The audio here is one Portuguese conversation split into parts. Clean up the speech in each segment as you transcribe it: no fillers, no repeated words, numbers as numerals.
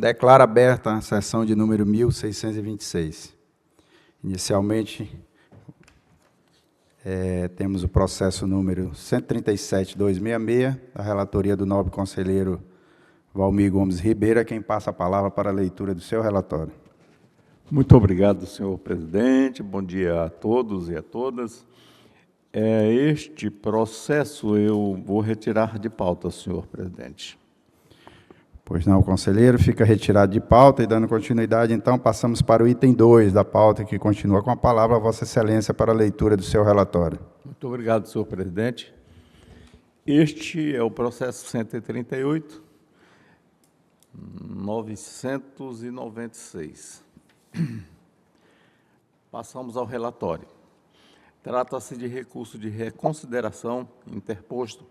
Declaro aberta a sessão de número 1626. Inicialmente, temos o processo número 137.266, da relatoria do nobre conselheiro Valmir Gomes Ribeiro, a quem passa a palavra para a leitura do seu relatório. Muito obrigado, senhor presidente. Bom dia a todos e a todas. Este processo eu vou retirar de pauta, senhor presidente. Pois não, conselheiro, fica retirado de pauta e dando continuidade, então, passamos para o item 2 da pauta, que continua com a palavra a Vossa Excelência para a leitura do seu relatório. Muito obrigado, senhor presidente. Este é o processo 138.996. Passamos ao relatório. Trata-se de recurso de reconsideração interposto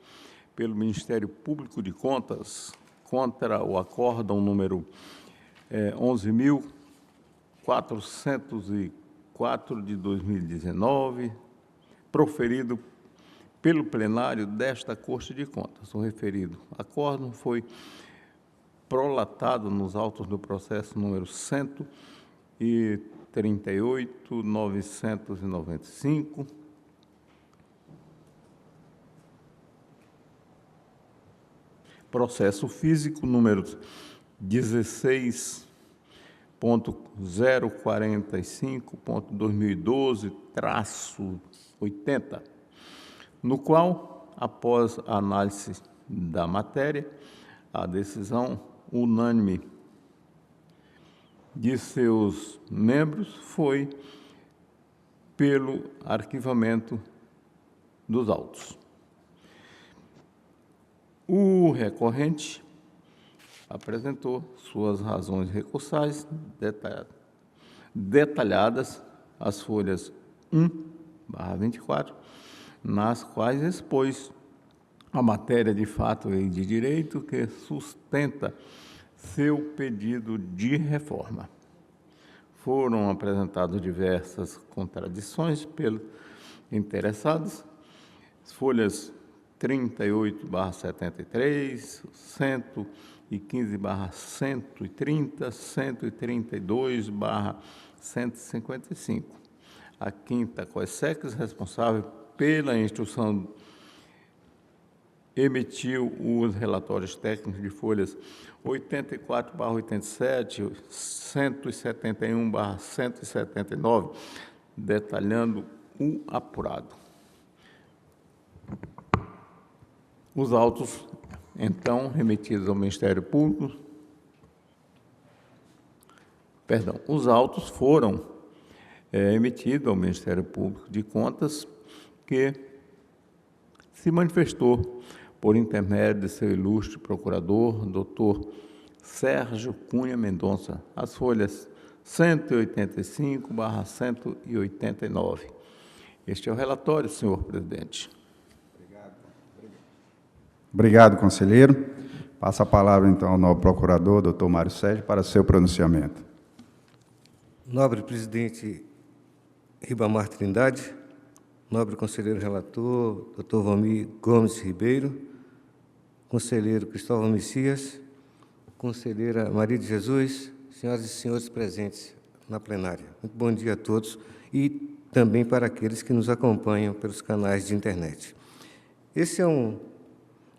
pelo Ministério Público de Contas contra o acórdão número 11.404 de 2019, proferido pelo plenário desta Corte de Contas. O referido acórdão foi prolatado nos autos do processo número 138.995, processo físico número 16.045.2012-80, no qual, após a análise da matéria, a decisão unânime de seus membros foi pelo arquivamento dos autos. O recorrente apresentou suas razões recursais detalhadas, as folhas 1/24, nas quais expôs a matéria de fato e de direito que sustenta seu pedido de reforma. Foram apresentadas diversas contradições pelos interessados, folhas 38/73, 115/130, 132/155. A quinta COESEC, responsável pela instrução, emitiu os relatórios técnicos de folhas 84/87, 171/179, detalhando o apurado. Os autos, então, remetidos ao Ministério Público, os autos foram emitidos ao Ministério Público de Contas, que se manifestou por intermédio de seu ilustre procurador, doutor Sérgio Cunha Mendonça, as folhas 185/189. Este é o relatório, senhor presidente. Obrigado, conselheiro. Passa a palavra, então, ao nobre procurador, doutor Mário Sérgio, para seu pronunciamento. Nobre presidente Ribamar Trindade, nobre conselheiro relator, doutor Valmir Gomes Ribeiro, conselheiro Cristóvão Messias, conselheira Maria de Jesus, senhoras e senhores presentes na plenária. Muito bom dia a todos e também para aqueles que nos acompanham pelos canais de internet. Esse é um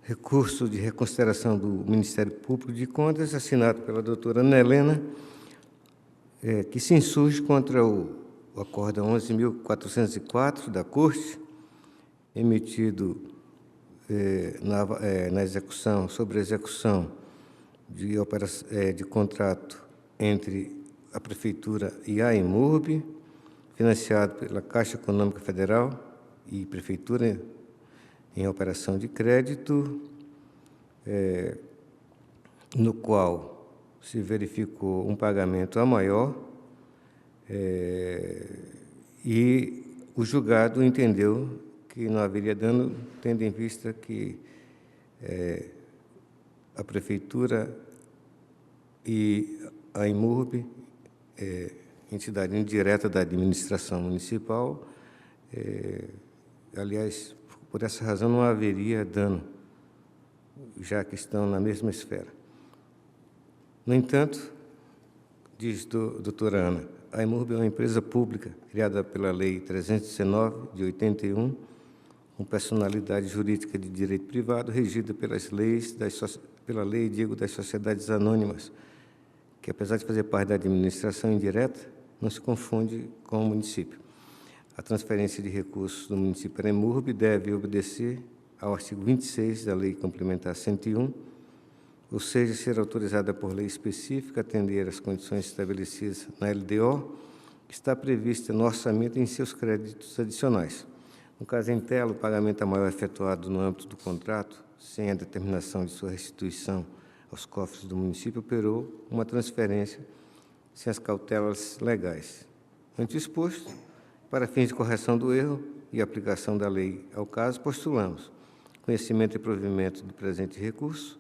recurso de reconsideração do Ministério Público de Contas, assinado pela doutora Ana Helena, que se insurge contra o acórdão 11.404 da Corte, emitido na execução, sobre a execução de contrato entre a Prefeitura e a IMURB, financiado pela Caixa Econômica Federal e Prefeitura em operação de crédito, no qual se verificou um pagamento a maior, e o julgado entendeu que não haveria dano, tendo em vista que a Prefeitura e a IMURB, entidade indireta da administração municipal, aliás, por essa razão não haveria dano, já que estão na mesma esfera. No entanto, diz doutora Ana, a Imurb é uma empresa pública criada pela Lei 319, de 81, com personalidade jurídica de direito privado, regida pelas leis pela lei, das sociedades anônimas, que, apesar de fazer parte da administração indireta, não se confunde com o município. A transferência de recursos do município para a Imurb deve obedecer ao artigo 26 da Lei Complementar 101, ou seja, ser autorizada por lei específica, atender às condições estabelecidas na LDO, que está prevista no orçamento e em seus créditos adicionais. No caso em tela, o pagamento maior efetuado no âmbito do contrato, sem a determinação de sua restituição aos cofres do município, operou uma transferência sem as cautelas legais. Ante o exposto, para fins de correção do erro e aplicação da lei ao caso, postulamos conhecimento e provimento do presente recurso,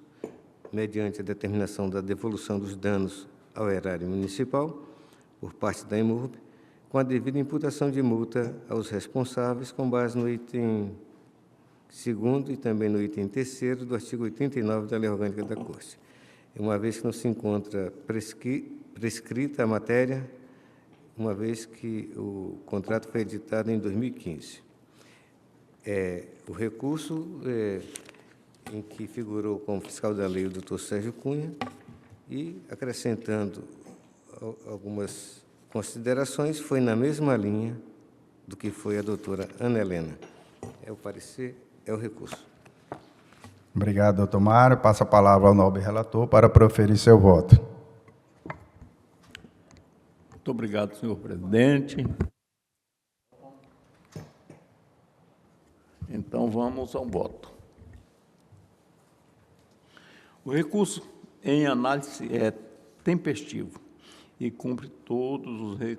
mediante a determinação da devolução dos danos ao erário municipal, por parte da Imurb, com a devida imputação de multa aos responsáveis, com base no item 2º e também no item 3º do artigo 89 da Lei Orgânica da Corte. Uma vez que não se encontra prescrita a matéria, uma vez que o contrato foi editado em 2015. O recurso em que figurou como fiscal da lei o doutor Sérgio Cunha, e, acrescentando algumas considerações, foi na mesma linha do que foi a doutora Ana Helena. É o parecer, é o recurso. Obrigado, doutor Mário. Passo a palavra ao nobre relator para proferir seu voto. Muito obrigado, senhor presidente. Então, vamos ao voto. O recurso em análise é tempestivo e cumpre todos os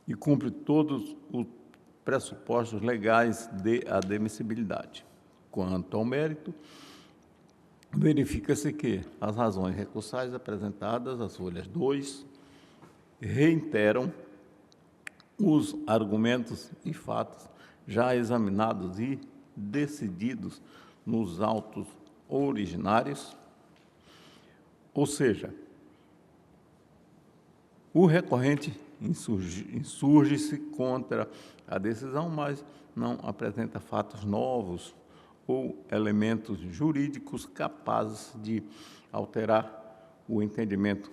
e cumpre todos os pressupostos legais de admissibilidade. Quanto ao mérito, verifica-se que as razões recursais apresentadas, as folhas 2, reiteram os argumentos e fatos já examinados e decididos nos autos originários, ou seja, o recorrente insurge-se contra a decisão, mas não apresenta fatos novos ou elementos jurídicos capazes de alterar o entendimento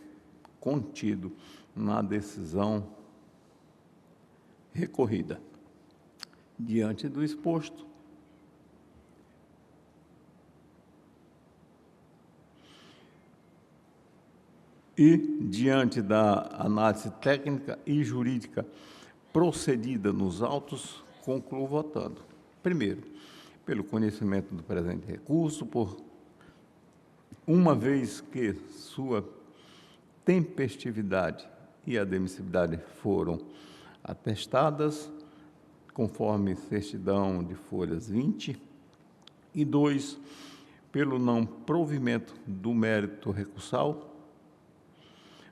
contido na decisão recorrida. Diante do exposto, e diante da análise técnica e jurídica procedida nos autos, concluo votando. Primeiro, pelo conhecimento do presente recurso, uma vez que sua tempestividade e admissibilidade foram atestadas, conforme certidão de folhas 20, e 2, pelo não provimento do mérito recursal,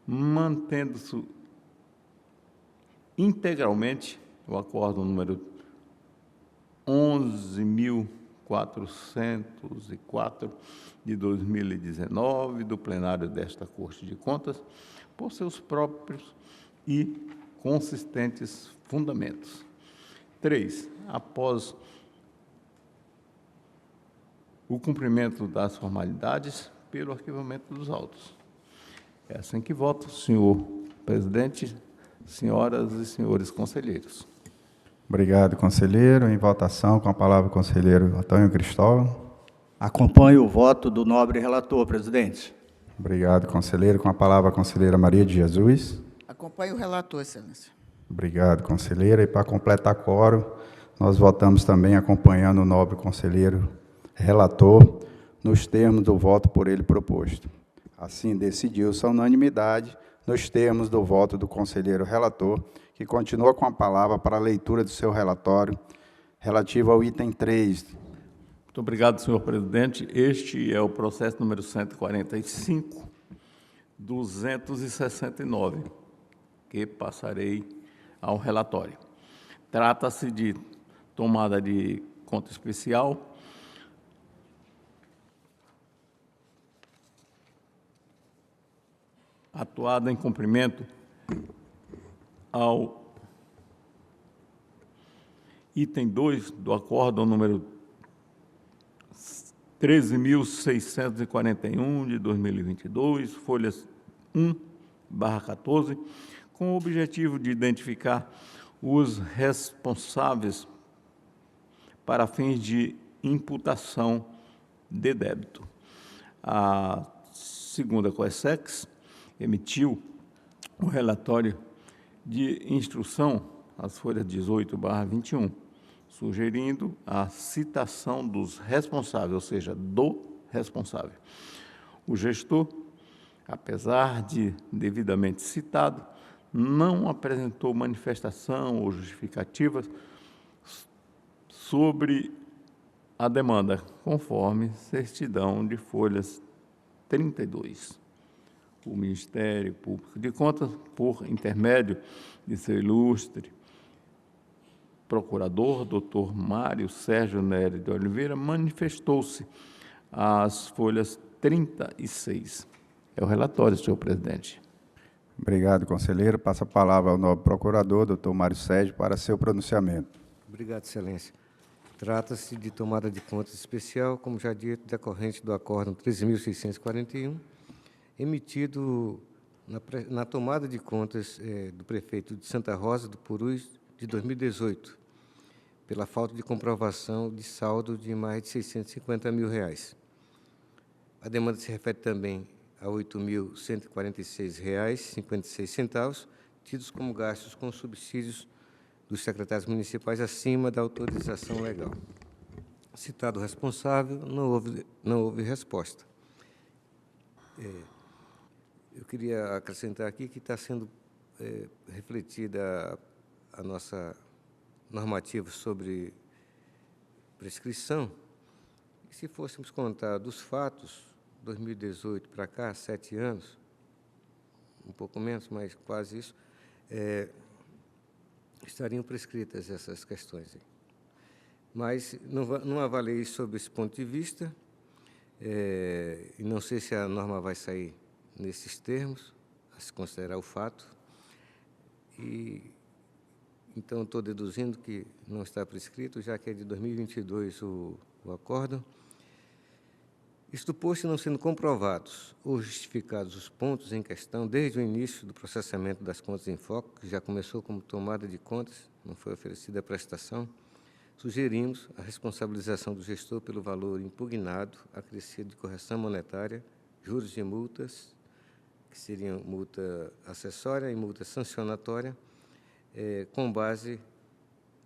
mantendo-se integralmente o acórdão número 11.404 de 2019, do plenário desta Corte de Contas, por seus próprios e consistentes fundamentos. 3, após o cumprimento das formalidades, pelo arquivamento dos autos. É assim que voto, senhor presidente, senhoras e senhores conselheiros. Obrigado, conselheiro. Em votação, com a palavra o conselheiro Antônio Cristóvão. Acompanho o voto do nobre relator, presidente. Obrigado, conselheiro. Com a palavra a conselheira Maria de Jesus. Acompanho o relator, excelência. Obrigado, conselheira. E para completar quórum, nós votamos também acompanhando o nobre conselheiro relator, nos termos do voto por ele proposto. Assim, decidiu-se a unanimidade, nos termos do voto do conselheiro relator, que continua com a palavra para a leitura do seu relatório, relativo ao item 3. Muito obrigado, senhor presidente. Este é o processo número 145.269, que passarei ao relatório. Trata-se de tomada de conta especial atuada em cumprimento ao item 2 do acórdão número 13.641 de 2022, folhas 1/14, com o objetivo de identificar os responsáveis para fins de imputação de débito. A segunda COESEX emitiu o relatório de instrução, as folhas 18/21, sugerindo a citação dos responsáveis, ou seja, do responsável. O gestor, apesar de devidamente citado, não apresentou manifestação ou justificativas sobre a demanda, conforme certidão de folhas 32. O Ministério Público de Contas, por intermédio de seu ilustre procurador, doutor Mário Sérgio Nery de Oliveira, manifestou-se às folhas 36. É o relatório, senhor presidente. Obrigado, conselheiro. Passa a palavra ao nobre procurador, doutor Mário Sérgio, para seu pronunciamento. Obrigado, excelência. Trata-se de tomada de contas especial, como já dito, decorrente do acórdão 13.641, emitido na tomada de contas do prefeito de Santa Rosa do Purus de 2018, pela falta de comprovação de saldo de mais de R$ 650 mil. A demanda se refere também a R$ 8.146,56, tidos como gastos com subsídios dos secretários municipais acima da autorização legal. Citado o responsável, não houve resposta. Eu queria acrescentar aqui que está sendo refletida a nossa normativa sobre prescrição. E se fôssemos contar dos fatos, 2018 para cá, 7 anos, um pouco menos, mas quase isso, estariam prescritas essas questões. Mas não avaliei sob esse ponto de vista, e não sei se a norma vai sair nesses termos, a se considerar o fato, e então estou deduzindo que não está prescrito, já que é de 2022 o acórdão. Isto posto, não sendo comprovados ou justificados os pontos em questão desde o início do processamento das contas em foco, que já começou como tomada de contas, não foi oferecida a prestação, sugerimos a responsabilização do gestor pelo valor impugnado, acrescido de correção monetária, juros de multas, que seriam multa acessória e multa sancionatória, com base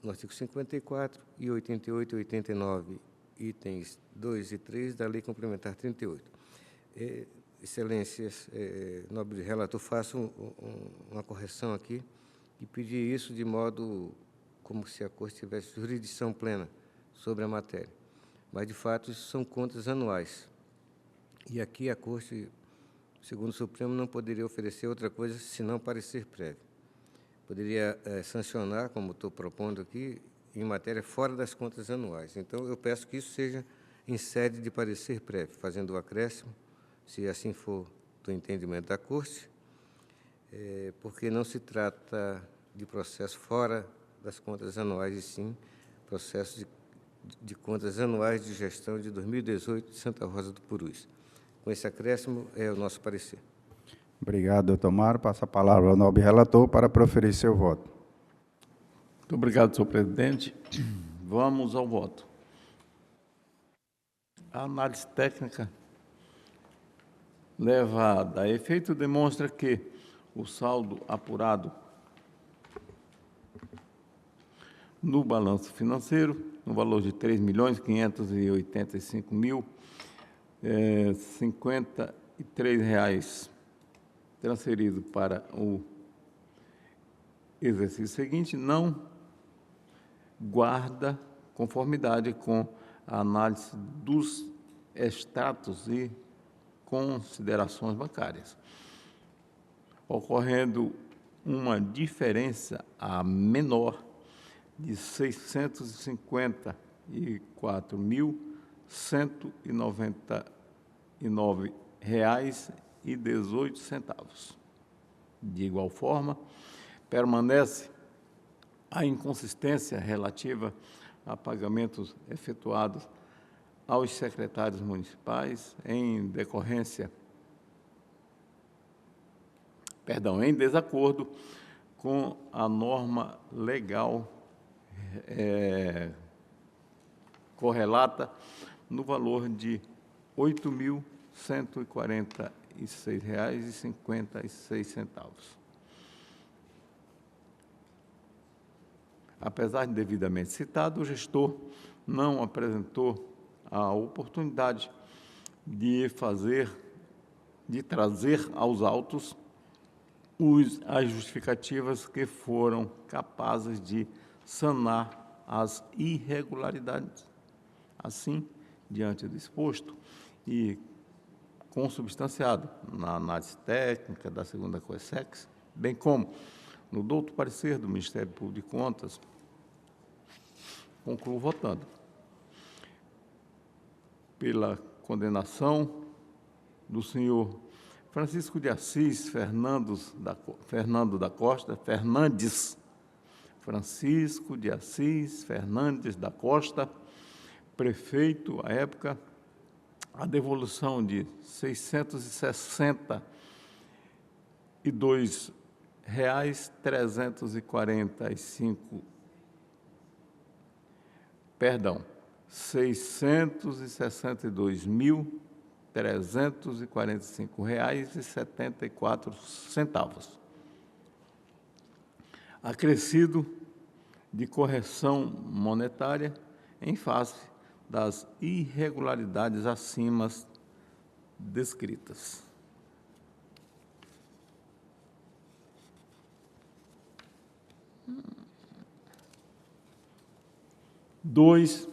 no artigo 54 e 88 e 89, itens 2 e 3 da Lei Complementar 38. Excelências, nobre relator, faço uma correção aqui e pedir isso de modo como se a Corte tivesse jurisdição plena sobre a matéria. Mas, de fato, isso são contas anuais. E aqui a Corte, segundo o Supremo, não poderia oferecer outra coisa senão parecer prévio. Poderia sancionar, como estou propondo aqui, em matéria fora das contas anuais. Então, eu peço que isso seja em sede de parecer prévio, fazendo o acréscimo, se assim for do entendimento da Corte, porque não se trata de processo fora das contas anuais, e sim processo de contas anuais de gestão de 2018 de Santa Rosa do Purus. Com esse acréscimo, é o nosso parecer. Obrigado, doutor Mário. Passa a palavra ao nobre relator para proferir seu voto. Muito obrigado, senhor presidente. Vamos ao voto. A análise técnica levada a efeito demonstra que o saldo apurado no balanço financeiro, no valor de R$ 3.585.053 transferido para o exercício seguinte, não guarda conformidade com a análise dos extratos e considerações bancárias, ocorrendo uma diferença a menor de R$ 654.199,18. De igual forma, permanece a inconsistência relativa a pagamentos efetuados aos secretários municipais em desacordo com a norma legal correlata no valor de R$ 8.146,56. Apesar de devidamente citado, o gestor não apresentou a oportunidade de trazer aos autos as justificativas que foram capazes de sanar as irregularidades. Assim, diante do exposto e consubstanciado na análise técnica da segunda COESEX, bem como no douto parecer do Ministério Público de Contas, concluo votando pela condenação do senhor Francisco de Assis Fernandes da Costa, prefeito à época, a devolução de R$ 662.345,74, acrescido de correção monetária em face das irregularidades acima descritas. Dois,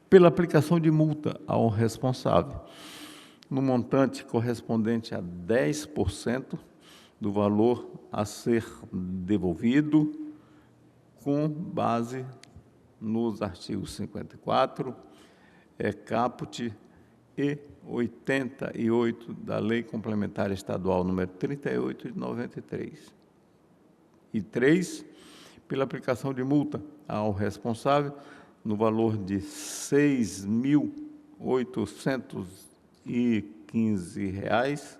pela aplicação de multa ao responsável, no montante correspondente a 10% do valor a ser devolvido, com base nos artigos 54, caput e 88 da Lei Complementar Estadual número 38 de 93. E 3, pela aplicação de multa ao responsável no valor de R$ 6.815,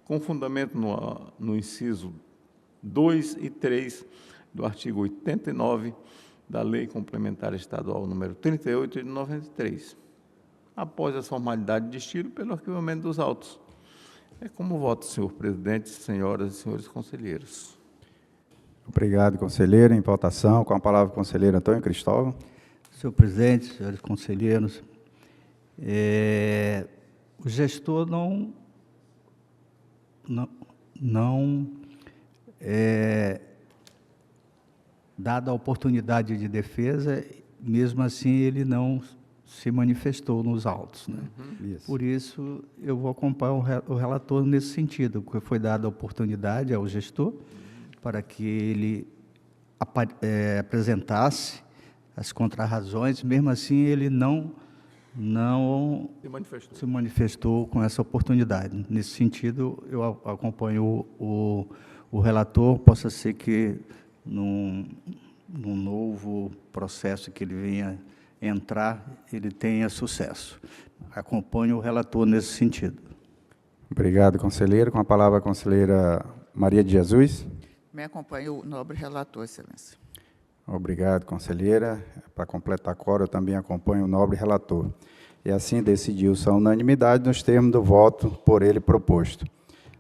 com fundamento no inciso 2 e 3 do artigo 89 da Lei Complementar Estadual número 38 de 93. Após a formalidade de estilo, pelo arquivamento dos autos. É como voto, senhor presidente, senhoras e senhores conselheiros. Obrigado, conselheiro. Em votação, com a palavra o conselheiro Antônio Cristóvão. Senhor presidente, senhores conselheiros, o gestor dada a oportunidade de defesa, mesmo assim ele não se manifestou nos autos, né? Isso. Por isso, eu vou acompanhar o relator nesse sentido, porque foi dada a oportunidade ao gestor para que ele apresentasse as contrarrazões, mesmo assim ele não se manifestou com essa oportunidade. Nesse sentido, eu acompanho o relator, possa ser que num novo processo que ele venha entrar, ele tenha sucesso. Acompanho o relator nesse sentido. Obrigado, conselheiro. Com a palavra a conselheira Maria de Jesus. Me acompanha o nobre relator, excelência. Obrigado, conselheira. Para completar a quórum, eu também acompanho o nobre relator. E assim decidiu-se a unanimidade nos termos do voto por ele proposto.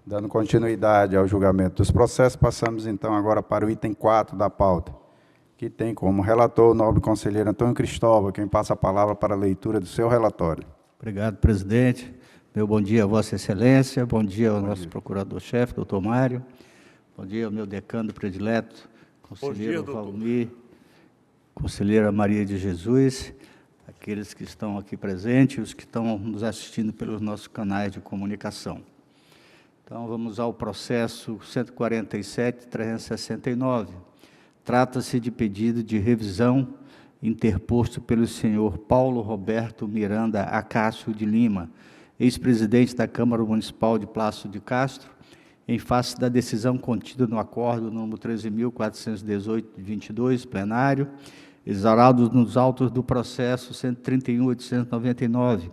Dando continuidade ao julgamento dos processos, passamos então agora para o item 4 da pauta, que tem como relator o nobre conselheiro Antônio Cristóvão, quem passa a palavra para a leitura do seu relatório. Obrigado, presidente. Meu bom dia a Vossa Excelência, bom dia ao nosso procurador-chefe, doutor Mário, bom dia ao meu decano predileto, conselheiro Valmir, conselheira Maria de Jesus, aqueles que estão aqui presentes e os que estão nos assistindo pelos nossos canais de comunicação. Então, vamos ao processo 147.369. Trata-se de pedido de revisão interposto pelo senhor Paulo Roberto Miranda Acácio de Lima, ex-presidente da Câmara Municipal de Plácido de Castro, em face da decisão contida no acordo número 13.418, de 22, plenário, exaurado nos autos do processo 131.899,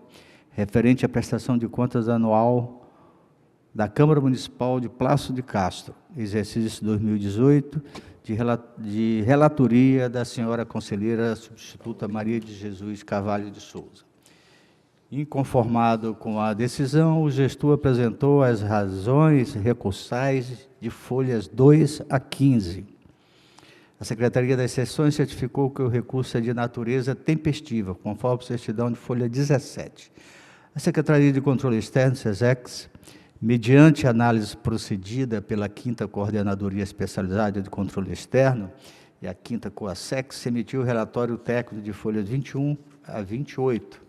referente à prestação de contas anual da Câmara Municipal de Plácido de Castro, exercício 2018, de relatoria da senhora conselheira substituta Maria de Jesus Carvalho de Souza. Inconformado com a decisão, o gestor apresentou as razões recursais de folhas 2 a 15. A Secretaria das Sessões certificou que o recurso é de natureza tempestiva, conforme certidão de folha 17. A Secretaria de Controle Externo, SESEX, mediante análise procedida pela 5ª Coordenadoria Especializada de Controle Externo e a 5ª COASEX, emitiu o relatório técnico de folhas 21 a 28.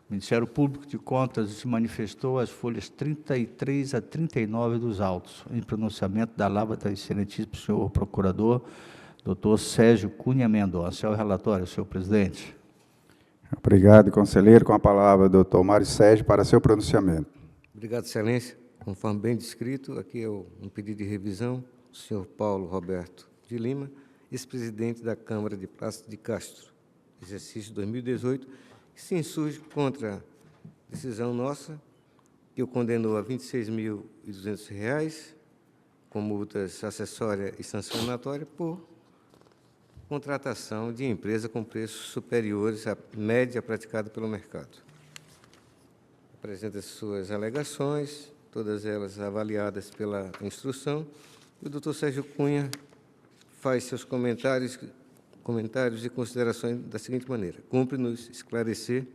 O Ministério Público de Contas se manifestou as folhas 33 a 39 dos autos, em pronunciamento da lavra excelentíssimo senhor procurador, doutor Sérgio Cunha Mendonça. É o relatório, senhor presidente. Obrigado, conselheiro. Com a palavra, doutor Mário Sérgio, para seu pronunciamento. Obrigado, excelência. Conforme bem descrito, aqui é um pedido de revisão do senhor Paulo Roberto de Lima, ex-presidente da Câmara de Plácido de Castro, exercício 2018, que se insurge contra a decisão nossa, que o condenou a R$ 26.200, com multas acessória e sancionatória, por contratação de empresa com preços superiores à média praticada pelo mercado. Apresenta suas alegações, todas elas avaliadas pela instrução, e o doutor Sérgio Cunha faz seus comentários e considerações da seguinte maneira: cumpre-nos esclarecer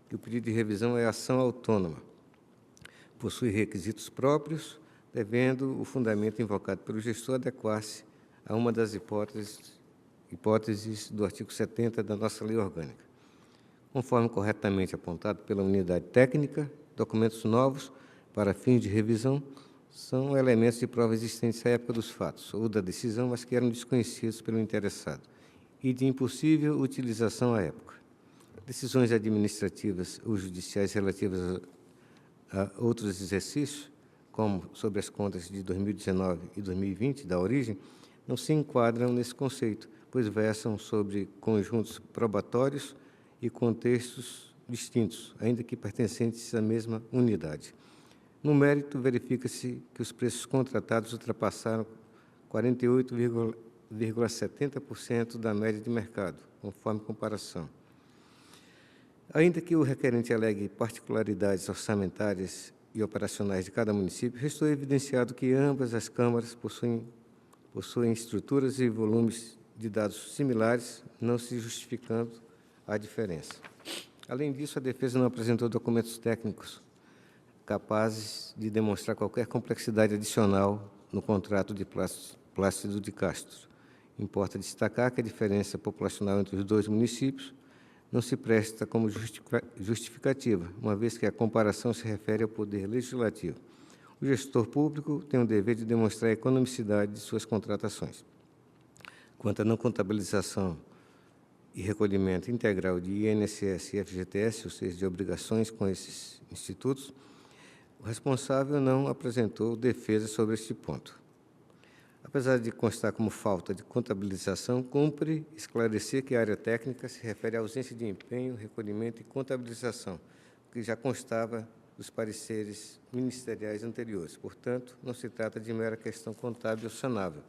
que o pedido de revisão é ação autônoma, possui requisitos próprios, devendo o fundamento invocado pelo gestor adequar-se a uma das hipóteses do artigo 70 da nossa lei orgânica. Conforme corretamente apontado pela unidade técnica, documentos novos para fins de revisão são elementos de prova existentes à época dos fatos ou da decisão, mas que eram desconhecidos pelo interessado e de impossível utilização à época. Decisões administrativas ou judiciais relativas a outros exercícios, como sobre as contas de 2019 e 2020, da origem, não se enquadram nesse conceito, pois versam sobre conjuntos probatórios e contextos distintos, ainda que pertencentes à mesma unidade. No mérito, verifica-se que os preços contratados ultrapassaram 48,70% da média de mercado, conforme comparação. Ainda que o requerente alegue particularidades orçamentárias e operacionais de cada município, restou evidenciado que ambas as câmaras possuem estruturas e volumes de dados similares, não se justificando a diferença. Além disso, a defesa não apresentou documentos técnicos capazes de demonstrar qualquer complexidade adicional no contrato de Plácido de Castro. Importa destacar que a diferença populacional entre os dois municípios não se presta como justificativa, uma vez que a comparação se refere ao poder legislativo. O gestor público tem o dever de demonstrar a economicidade de suas contratações. Quanto à não contabilização e recolhimento integral de INSS e FGTS, ou seja, de obrigações com esses institutos, o responsável não apresentou defesa sobre este ponto. Apesar de constar como falta de contabilização, cumpre esclarecer que a área técnica se refere à ausência de empenho, recolhimento e contabilização, que já constava dos pareceres ministeriais anteriores. Portanto, não se trata de mera questão contábil sanável.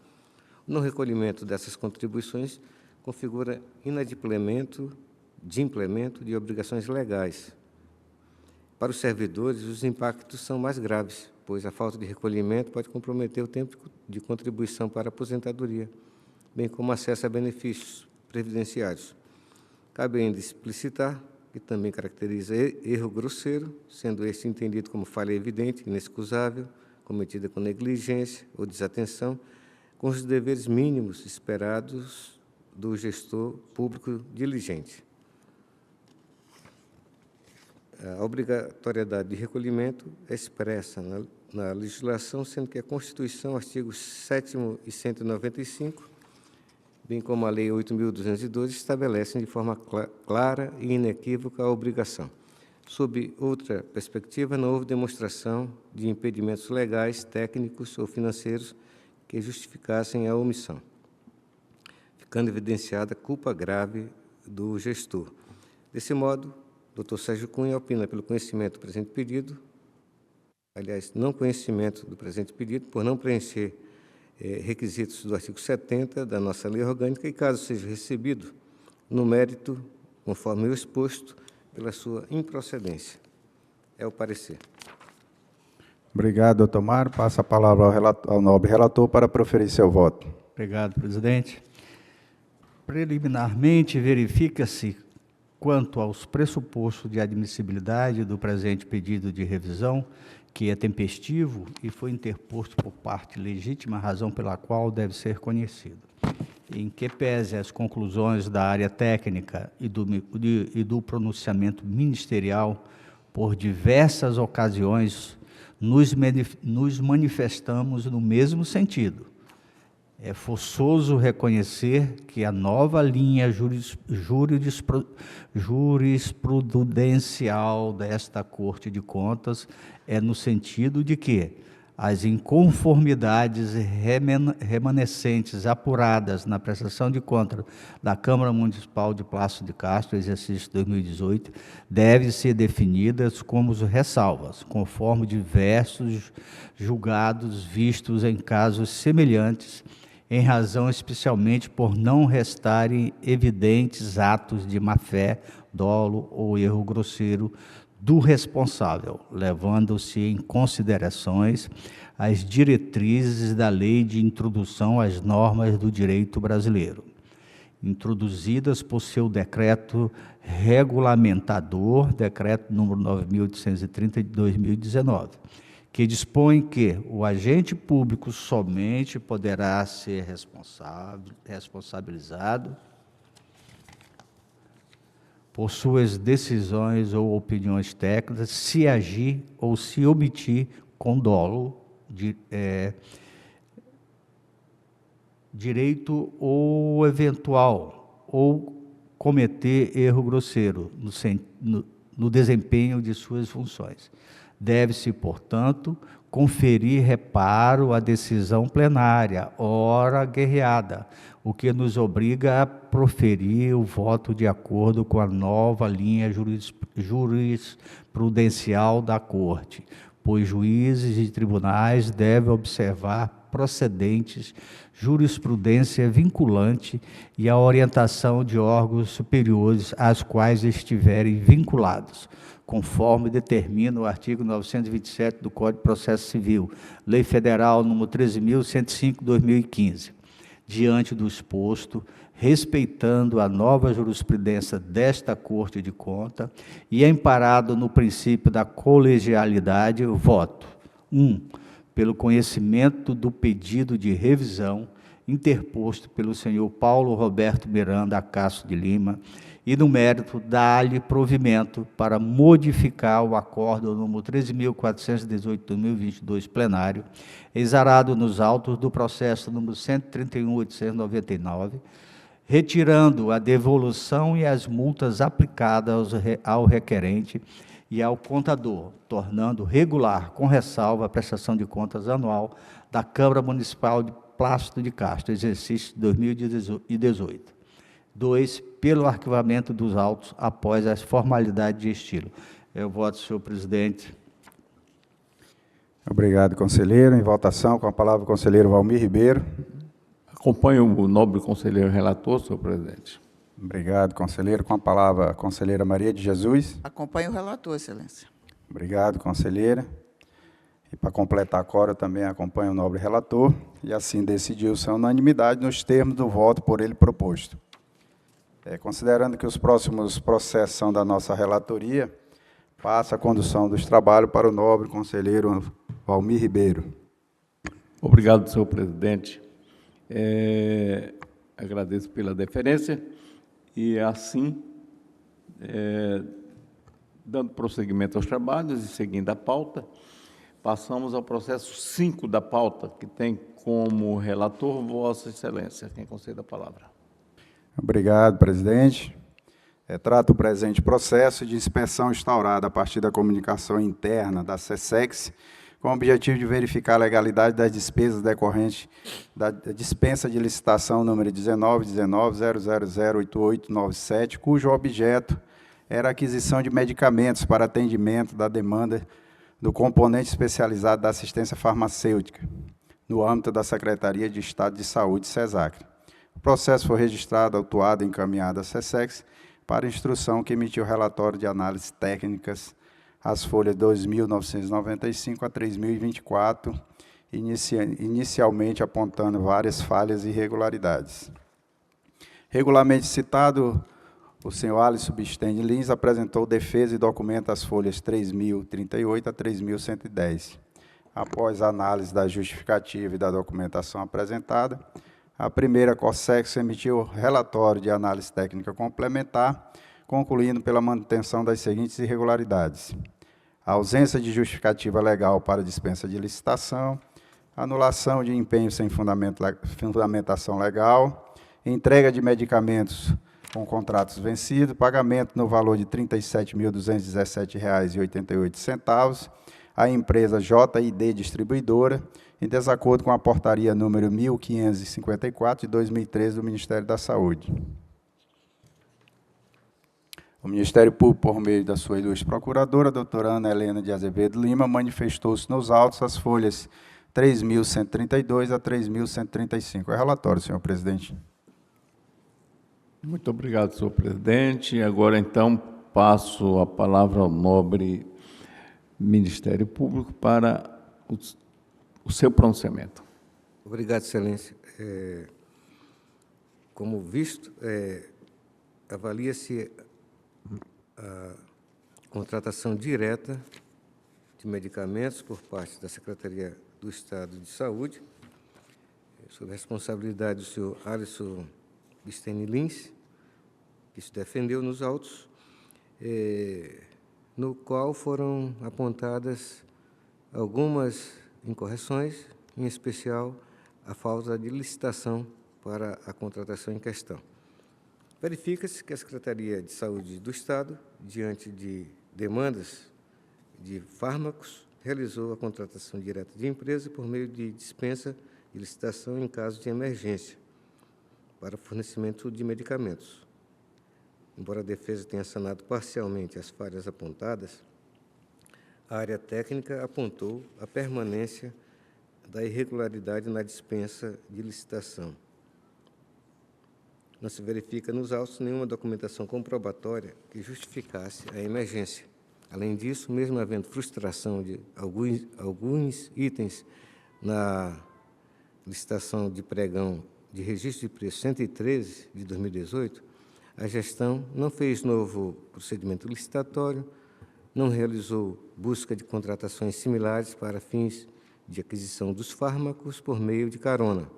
O não recolhimento dessas contribuições configura inadimplemento de obrigações legais. Para os servidores, os impactos são mais graves, pois a falta de recolhimento pode comprometer o tempo de contribuição para a aposentadoria, bem como acesso a benefícios previdenciários. Cabe ainda explicitar que também caracteriza erro grosseiro, sendo este entendido como falha evidente, inexcusável, cometida com negligência ou desatenção, com os deveres mínimos esperados do gestor público diligente. A obrigatoriedade de recolhimento é expressa na legislação, sendo que a Constituição, artigos 7º e 195, bem como a Lei 8.212, estabelecem de forma clara e inequívoca a obrigação. Sob outra perspectiva, não houve demonstração de impedimentos legais, técnicos ou financeiros que justificassem a omissão, ficando evidenciada a culpa grave do gestor. Desse modo, o Dr. Sérgio Cunha opina pelo conhecimento do presente pedido, aliás, não conhecimento do presente pedido, por não preencher requisitos do artigo 70 da nossa lei orgânica e, caso seja recebido, no mérito, conforme o exposto, pela sua improcedência. É o parecer. Obrigado, doutor Mário. Passa a palavra ao nobre relator para proferir seu voto. Obrigado, presidente. Preliminarmente, verifica-se, quanto aos pressupostos de admissibilidade do presente pedido de revisão, que é tempestivo e foi interposto por parte legítima, razão pela qual deve ser conhecido. Em que pese as conclusões da área técnica e do pronunciamento ministerial, por diversas ocasiões, nos manifestamos no mesmo sentido. É forçoso reconhecer que a nova linha jurisprudencial desta Corte de Contas é no sentido de que as inconformidades remanescentes apuradas na prestação de contas da Câmara Municipal de Plácido de Castro, exercício 2018, devem ser definidas como ressalvas, conforme diversos julgados vistos em casos semelhantes, em razão especialmente por não restarem evidentes atos de má-fé, dolo ou erro grosseiro do responsável, levando-se em considerações as diretrizes da Lei de Introdução às Normas do Direito Brasileiro, introduzidas por seu decreto regulamentador, decreto número 9.830 de 2019, que dispõe que o agente público somente poderá ser responsabilizado por suas decisões ou opiniões técnicas, se agir ou se omitir com dolo, direito ou eventual, ou cometer erro grosseiro no desempenho de suas funções. Deve-se, portanto, conferir reparo à decisão plenária, ora guerreada, o que nos obriga a proferir o voto de acordo com a nova linha jurisprudencial da Corte, pois juízes e tribunais devem observar procedentes, jurisprudência vinculante e a orientação de órgãos superiores às quais estiverem vinculados, conforme determina o artigo 927 do Código de Processo Civil, Lei Federal nº 13.105/2015. Diante do exposto, respeitando a nova jurisprudência desta Corte de Contas e amparado no princípio da colegialidade, eu voto. 1. Pelo conhecimento do pedido de revisão interposto pelo senhor Paulo Roberto Miranda Acácio de Lima e, no mérito, dar-lhe provimento para modificar o acórdão número 13.418/2022 plenário, exarado nos autos do processo número 131.899, retirando a devolução e as multas aplicadas ao requerente e ao contador, tornando regular, com ressalva, a prestação de contas anual da Câmara Municipal de Plácido de Castro, exercício 2018. 2. Pelo arquivamento dos autos após as formalidades de estilo. Eu voto, senhor presidente. Obrigado, conselheiro. Em votação, com a palavra o conselheiro Valmir Ribeiro. Acompanho o nobre conselheiro relator, senhor presidente. Obrigado, conselheiro. Com a palavra a conselheira Maria de Jesus. Acompanho o relator, excelência. Obrigado, conselheira. E para completar a coro, eu também acompanho o nobre relator, e assim decidiu-se a unanimidade nos termos do voto por ele proposto. Considerando que os próximos processos são da nossa relatoria, passa a condução dos trabalhos para o nobre conselheiro Valmir Ribeiro. Obrigado, senhor presidente. Agradeço pela deferência e, assim, dando prosseguimento aos trabalhos e seguindo a pauta, passamos ao processo 5 da pauta, que tem como relator Vossa Excelência. Quem concede a palavra? Obrigado, presidente. Trata o presente processo de inspeção instaurada a partir da comunicação interna da SESEX, com o objetivo de verificar a legalidade das despesas decorrentes da dispensa de licitação número 19.00.0008897, cujo objeto era a aquisição de medicamentos para atendimento da demanda do componente especializado da assistência farmacêutica, no âmbito da Secretaria de Estado de Saúde, SESAC. O processo foi registrado, autuado e encaminhado à SESEX para instrução, que emitiu relatório de análises técnicas, as folhas 2.995 a 3.024, inicialmente apontando várias falhas e irregularidades. Regularmente citado, o senhor Alisson Bistende Lins apresentou defesa e documenta as folhas 3.038 a 3.110. Após a análise da justificativa e da documentação apresentada, a primeira COSEX emitiu relatório de análise técnica complementar, concluindo pela manutenção das seguintes irregularidades: a ausência de justificativa legal para dispensa de licitação, anulação de empenho sem fundamentação legal, entrega de medicamentos com contratos vencidos, pagamento no valor de R$ 37.217,88 à empresa JID Distribuidora, em desacordo com a portaria número 1554 de 2013 do Ministério da Saúde. O Ministério Público, por meio da sua ilustre procuradora, doutora Ana Helena de Azevedo Lima, manifestou-se nos autos as folhas 3.132 a 3.135. É relatório, senhor presidente. Muito obrigado, senhor presidente. Agora, então, passo a palavra ao nobre Ministério Público para o seu pronunciamento. Obrigado, excelência. Como visto, avalia-se a contratação direta de medicamentos por parte da Secretaria do Estado de Saúde, sob a responsabilidade do senhor Alisson Bistende Lins, que se defendeu nos autos, no qual foram apontadas algumas incorreções, em especial a falta de licitação para a contratação em questão. Verifica-se que a Secretaria de Saúde do Estado, diante de demandas de fármacos, realizou a contratação direta de empresa por meio de dispensa de licitação em caso de emergência para fornecimento de medicamentos. Embora a defesa tenha sanado parcialmente as falhas apontadas, a área técnica apontou a permanência da irregularidade na dispensa de licitação. Não se verifica nos autos nenhuma documentação comprobatória que justificasse a emergência. Além disso, mesmo havendo frustração de alguns itens na licitação de pregão de registro de preço 113 de 2018, a gestão não fez novo procedimento licitatório, não realizou busca de contratações similares para fins de aquisição dos fármacos por meio de carona.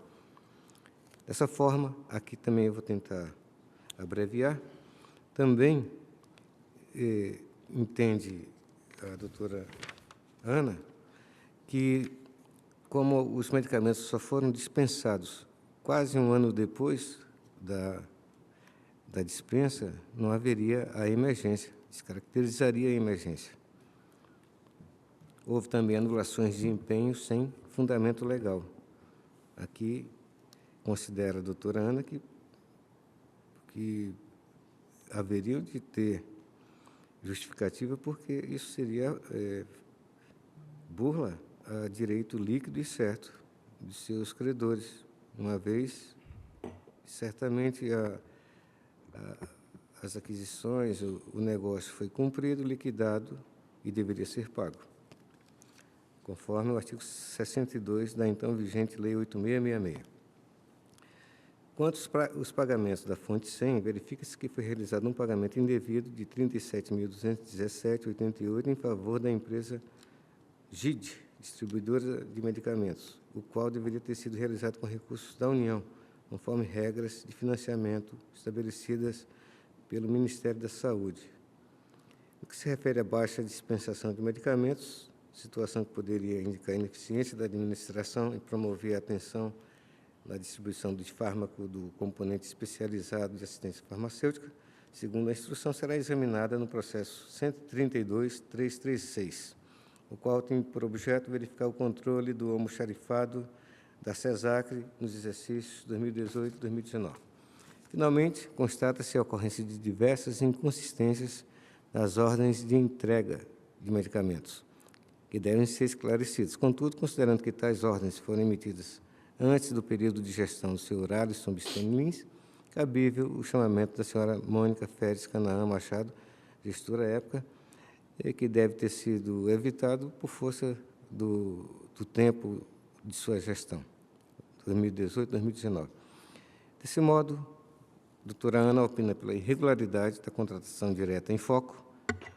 Dessa forma, aqui também eu vou tentar abreviar, também entende a doutora Ana que, como os medicamentos só foram dispensados quase um ano depois da dispensa, não haveria a emergência, descaracterizaria a emergência. Houve também anulações de empenho sem fundamento legal. Aqui considera a doutora Ana que haveria de ter justificativa, porque isso seria burla a direito líquido e certo de seus credores, uma vez, certamente, as aquisições, o negócio foi cumprido, liquidado e deveria ser pago, conforme o artigo 62 da então vigente Lei 8.666. Quanto aos pagamentos da fonte 100, verifica-se que foi realizado um pagamento indevido de R$ 37.217,88 em favor da empresa JID, Distribuidora de Medicamentos, o qual deveria ter sido realizado com recursos da União, conforme regras de financiamento estabelecidas pelo Ministério da Saúde. No que se refere à baixa dispensação de medicamentos, situação que poderia indicar a ineficiência da administração e promover a atenção na distribuição de fármaco do componente especializado de assistência farmacêutica, segundo a instrução, será examinada no processo 132.336, o qual tem por objeto verificar o controle do almoxarifado da CESACRE nos exercícios 2018 e 2019. Finalmente, constata-se a ocorrência de diversas inconsistências nas ordens de entrega de medicamentos, que devem ser esclarecidas. Contudo, considerando que tais ordens foram emitidas antes do período de gestão do senhor Alisson Bisteni Lins, cabível o chamamento da senhora Mônica Férez Canaã Machado, gestora à época, que deve ter sido evitado por força do tempo de sua gestão, 2018 e 2019. Desse modo, a doutora Ana opina pela irregularidade da contratação direta em foco,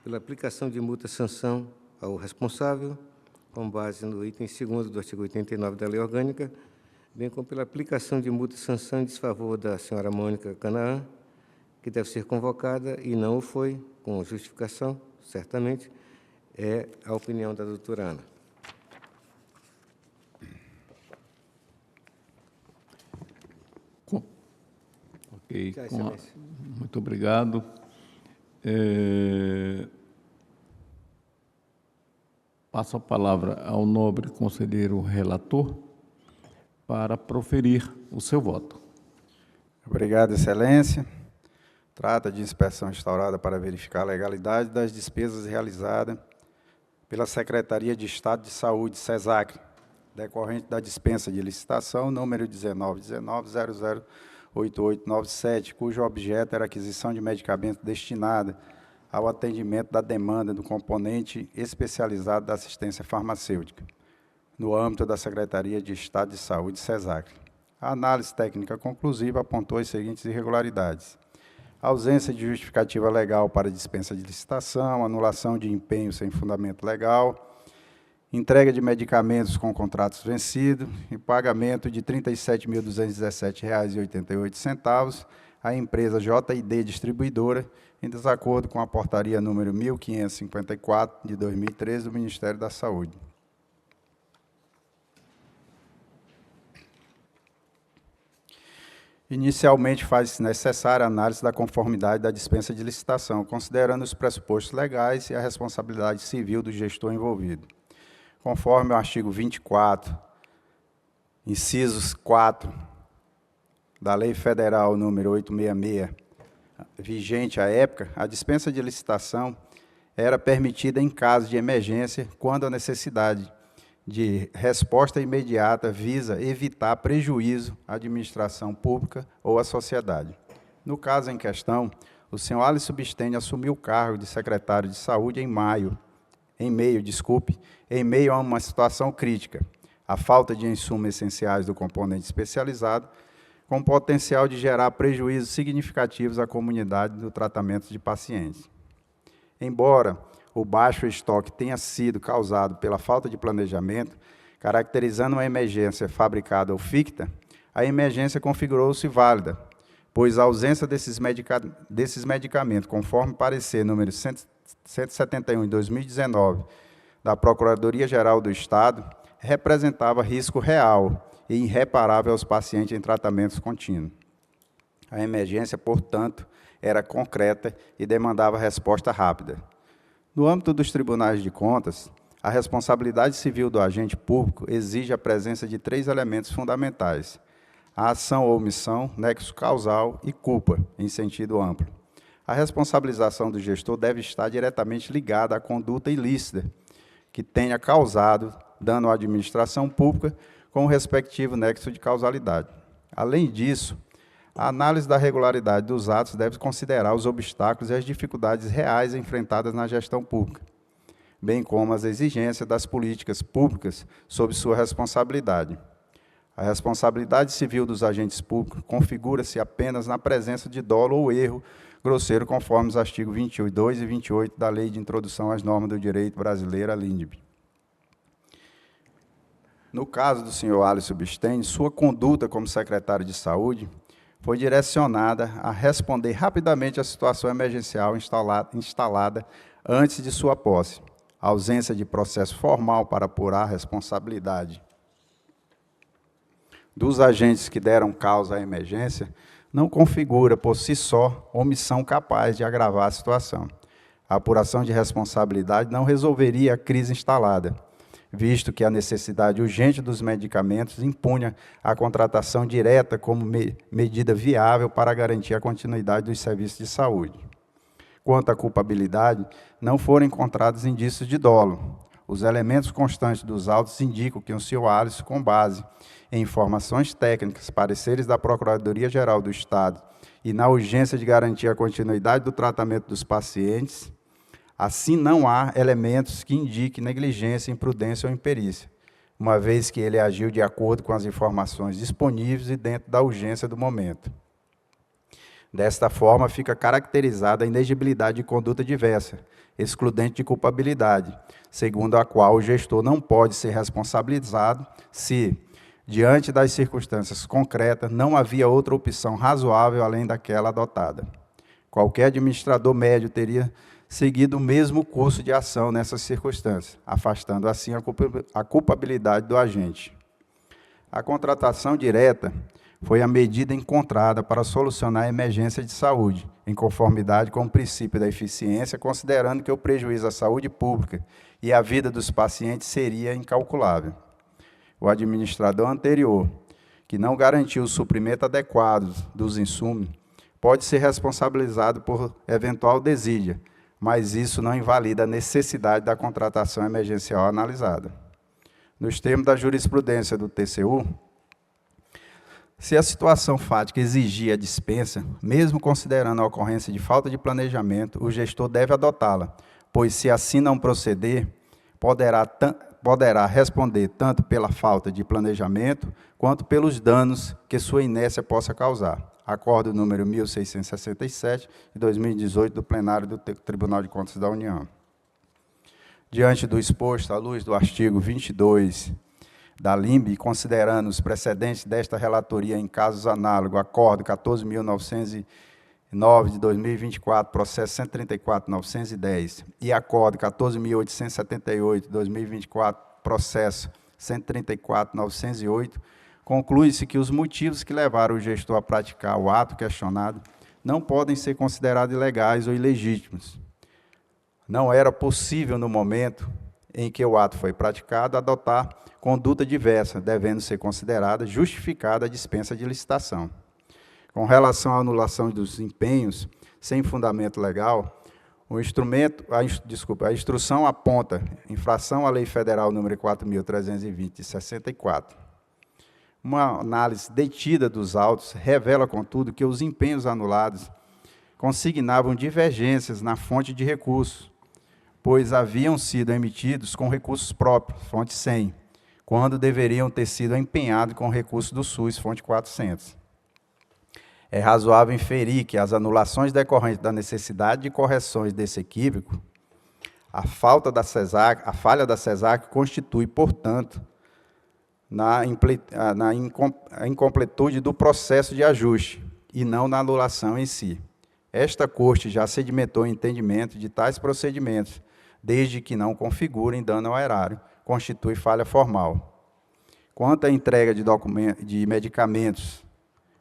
pela aplicação de multa-sanção ao responsável, com base no item 2º do artigo 89 da Lei Orgânica, bem como pela aplicação de multa-sanção em desfavor da senhora Mônica Canaã, que deve ser convocada e não o foi, com justificação, certamente, é a opinião da doutora Ana. Ok, muito obrigado. Passo a palavra ao nobre conselheiro relator para proferir o seu voto. Obrigado, Excelência. Trata de inspeção instaurada para verificar a legalidade das despesas realizadas pela Secretaria de Estado de Saúde, CESACRE, decorrente da dispensa de licitação número 1919-008897, cujo objeto era a aquisição de medicamento destinado ao atendimento da demanda do componente especializado da assistência farmacêutica, no âmbito da Secretaria de Estado de Saúde, CESACRE. A análise técnica conclusiva apontou as seguintes irregularidades: ausência de justificativa legal para dispensa de licitação, anulação de empenho sem fundamento legal, entrega de medicamentos com contratos vencidos e pagamento de R$ 37.217,88 à empresa JID Distribuidora, em desacordo com a portaria número 1554, de 2013, do Ministério da Saúde. Inicialmente, faz-se necessária a análise da conformidade da dispensa de licitação, considerando os pressupostos legais e a responsabilidade civil do gestor envolvido. Conforme o artigo 24, incisos 4, da Lei Federal número 866, vigente à época, a dispensa de licitação era permitida em caso de emergência, quando a necessidade de resposta imediata visa evitar prejuízo à administração pública ou à sociedade. No caso em questão, o senhor Alisson Bisteni assumiu o cargo de secretário de Saúde em meio a uma situação crítica, a falta de insumos essenciais do componente especializado, com potencial de gerar prejuízos significativos à comunidade do tratamento de pacientes. Embora o baixo estoque tenha sido causado pela falta de planejamento, caracterizando uma emergência fabricada ou ficta, a emergência configurou-se válida, pois a ausência desses medicamentos, conforme parecer número 171 de 2019 da Procuradoria-Geral do Estado, representava risco real e irreparável aos pacientes em tratamentos contínuos. A emergência, portanto, era concreta e demandava resposta rápida. No âmbito dos tribunais de contas, a responsabilidade civil do agente público exige a presença de 3 elementos fundamentais: a ação ou omissão, nexo causal e culpa, em sentido amplo. A responsabilização do gestor deve estar diretamente ligada à conduta ilícita que tenha causado dano à administração pública, com o respectivo nexo de causalidade. Além disso, a análise da regularidade dos atos deve considerar os obstáculos e as dificuldades reais enfrentadas na gestão pública, bem como as exigências das políticas públicas sob sua responsabilidade. A responsabilidade civil dos agentes públicos configura-se apenas na presença de dolo ou erro grosseiro, conforme os artigos 22 e 28 da Lei de Introdução às Normas do Direito Brasileiro, a LINDB. No caso do senhor Alisson Bisteni, sua conduta como secretário de Saúde foi direcionada a responder rapidamente à situação emergencial instalada antes de sua posse, a ausência de processo formal para apurar a responsabilidade dos agentes que deram causa à emergência, não configura, por si só, omissão capaz de agravar a situação. A apuração de responsabilidade não resolveria a crise instalada, visto que a necessidade urgente dos medicamentos impunha a contratação direta como medida viável para garantir a continuidade dos serviços de saúde. Quanto à culpabilidade, não foram encontrados indícios de dolo. Os elementos constantes dos autos indicam que o senhor Alisson, com base em informações técnicas, pareceres da Procuradoria-Geral do Estado e na urgência de garantir a continuidade do tratamento dos pacientes, assim não há elementos que indiquem negligência, imprudência ou imperícia, uma vez que ele agiu de acordo com as informações disponíveis e dentro da urgência do momento. Desta forma, fica caracterizada a inegibilidade de conduta diversa, excludente de culpabilidade, segundo a qual o gestor não pode ser responsabilizado se, diante das circunstâncias concretas, não havia outra opção razoável além daquela adotada. Qualquer administrador médio teria seguido o mesmo curso de ação nessas circunstâncias, afastando assim a culpabilidade do agente. A contratação direta foi a medida encontrada para solucionar a emergência de saúde, em conformidade com o princípio da eficiência, considerando que o prejuízo à saúde pública e à vida dos pacientes seria incalculável. O administrador anterior, que não garantiu o suprimento adequado dos insumos, pode ser responsabilizado por eventual desídia, mas isso não invalida a necessidade da contratação emergencial analisada. Nos termos da jurisprudência do TCU, se a situação fática exigir a dispensa, mesmo considerando a ocorrência de falta de planejamento, o gestor deve adotá-la, pois, se assim não proceder, poderá responder tanto pela falta de planejamento, quanto pelos danos que sua inércia possa causar. Acordo número 1667, de 2018, do plenário do Tribunal de Contas da União. Diante do exposto, à luz do artigo 22 da LIMB, e considerando os precedentes desta relatoria em casos análogos, acordo 14.909 de 2024, processo 134.910, e acordo 14.878 de 2024, processo 134.908, conclui-se que os motivos que levaram o gestor a praticar o ato questionado não podem ser considerados ilegais ou ilegítimos. Não era possível, no momento em que o ato foi praticado, adotar conduta diversa, devendo ser considerada justificada a dispensa de licitação. Com relação à anulação dos empenhos sem fundamento legal, a instrução aponta infração à Lei Federal número 4.320, de 64. Uma análise detida dos autos revela, contudo, que os empenhos anulados consignavam divergências na fonte de recursos, pois haviam sido emitidos com recursos próprios, fonte 100, quando deveriam ter sido empenhados com recursos do SUS, fonte 400. É razoável inferir que as anulações decorrentes da necessidade de correções desse equívoco, a falha da CESAC constitui, portanto, na incompletude do processo de ajuste, e não na anulação em si. Esta Corte já sedimentou o entendimento de tais procedimentos, desde que não configurem dano ao erário, constitui falha formal. Quanto à entrega de medicamentos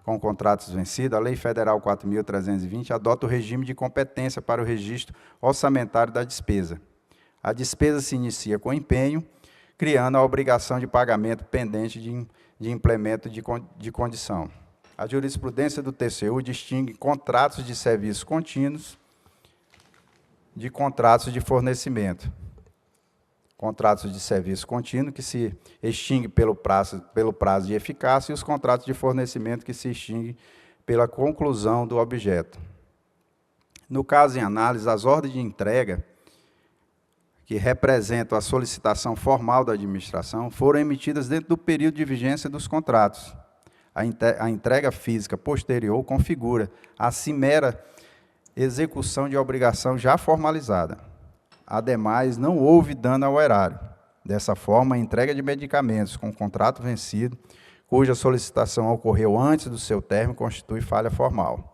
com contratos vencidos, a Lei Federal 4.320 adota o regime de competência para o registro orçamentário da despesa. A despesa se inicia com empenho, criando a obrigação de pagamento pendente de implemento de condição. A jurisprudência do TCU distingue contratos de serviços contínuos de contratos de fornecimento. Contratos de serviço contínuo que se extingue pelo prazo de eficácia e os contratos de fornecimento que se extinguem pela conclusão do objeto. No caso em análise, as ordens de entrega, que representam a solicitação formal da administração, foram emitidas dentro do período de vigência dos contratos. A entrega física posterior configura, assim, mera execução de obrigação já formalizada. Ademais, não houve dano ao erário. Dessa forma, a entrega de medicamentos com contrato vencido, cuja solicitação ocorreu antes do seu término, constitui falha formal.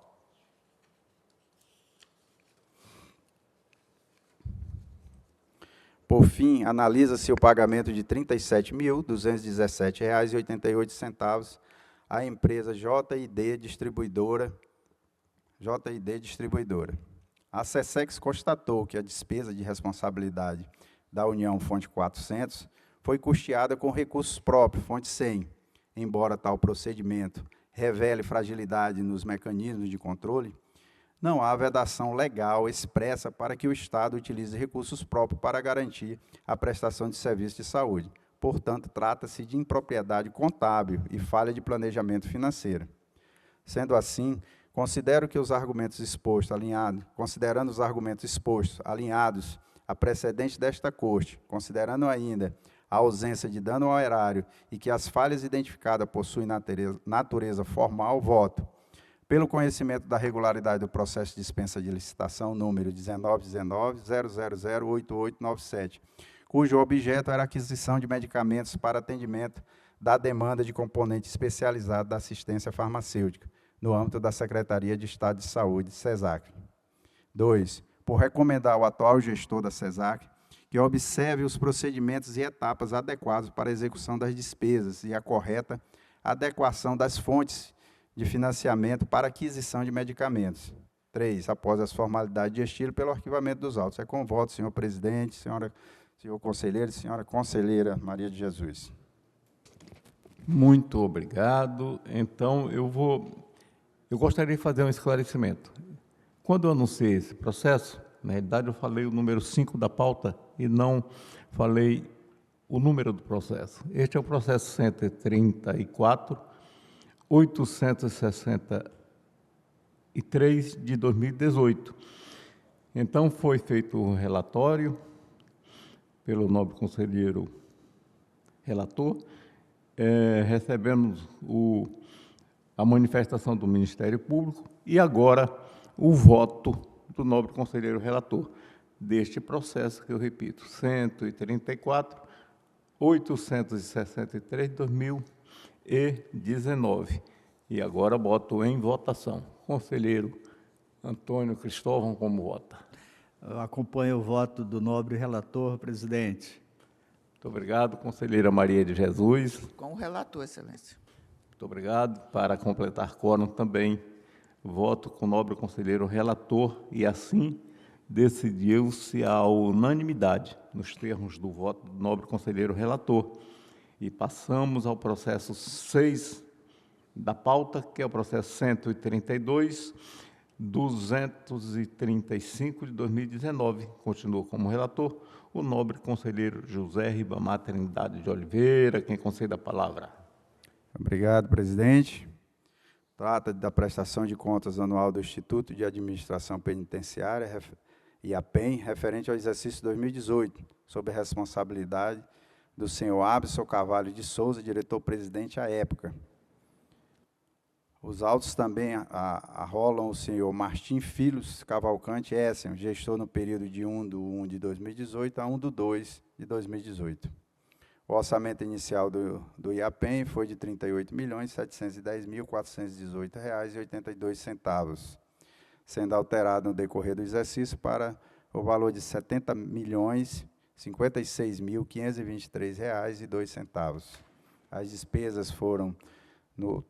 Por fim, analisa-se o pagamento de R$ 37.217,88 à empresa JID Distribuidora. A SESEX constatou que a despesa de responsabilidade da União Fonte 400 foi custeada com recursos próprios, fonte 100, embora tal procedimento revele fragilidade nos mecanismos de controle, não há vedação legal expressa para que o Estado utilize recursos próprios para garantir a prestação de serviços de saúde. Portanto, trata-se de impropriedade contábil e falha de planejamento financeiro. Sendo assim, considero que os argumentos expostos, alinhados a precedente desta Corte, considerando ainda a ausência de dano ao erário e que as falhas identificadas possuem natureza formal, voto pelo conhecimento da regularidade do processo de dispensa de licitação número 1919-0008897, cujo objeto era a aquisição de medicamentos para atendimento da demanda de componente especializado da assistência farmacêutica, no âmbito da Secretaria de Estado de Saúde, SESAC. 2. Por recomendar ao atual gestor da SESAC que observe os procedimentos e etapas adequados para a execução das despesas e a correta adequação das fontes de financiamento para aquisição de medicamentos. 3. Após as formalidades de estilo, pelo arquivamento dos autos. É com voto, senhor presidente, senhor conselheiro e senhora conselheira Maria de Jesus. Muito obrigado. Então, eu gostaria de fazer um esclarecimento. Quando eu anunciei esse processo, na realidade, eu falei o número 5 da pauta e não falei o número do processo. Este é o processo 134.863 de 2018. Então, foi feito o relatório pelo nobre conselheiro relator, recebemos a manifestação do Ministério Público e agora o voto do nobre conselheiro relator deste processo, que eu repito, 134.863 de 2019. E agora boto em votação. Conselheiro Antônio Cristóvão, como vota? Eu acompanho o voto do nobre relator, presidente. Muito obrigado, conselheira Maria de Jesus. Com o relator, excelência. Muito obrigado. Para completar quórum também, voto com o nobre conselheiro relator e assim decidiu-se a unanimidade nos termos do voto do nobre conselheiro relator. E passamos ao processo 6 da pauta, que é o processo 132.235 de 2019. Continua como relator o nobre conselheiro José Ribamar Trindade de Oliveira, quem concede a palavra. Obrigado, presidente. Trata da prestação de contas anual do Instituto de Administração Penitenciária e a PEN, referente ao exercício 2018, sob a responsabilidade do senhor Abson Carvalho de Souza, diretor-presidente à época. Os autos também arrolam o senhor Martim Filhos Cavalcante Essen, gestor no período de 1/1 de 2018 a 1/2 de 2018. O orçamento inicial do IAPEN foi de R$ 38.710.418,82, sendo alterado no decorrer do exercício para o valor de R$ 70.056.523,02. As despesas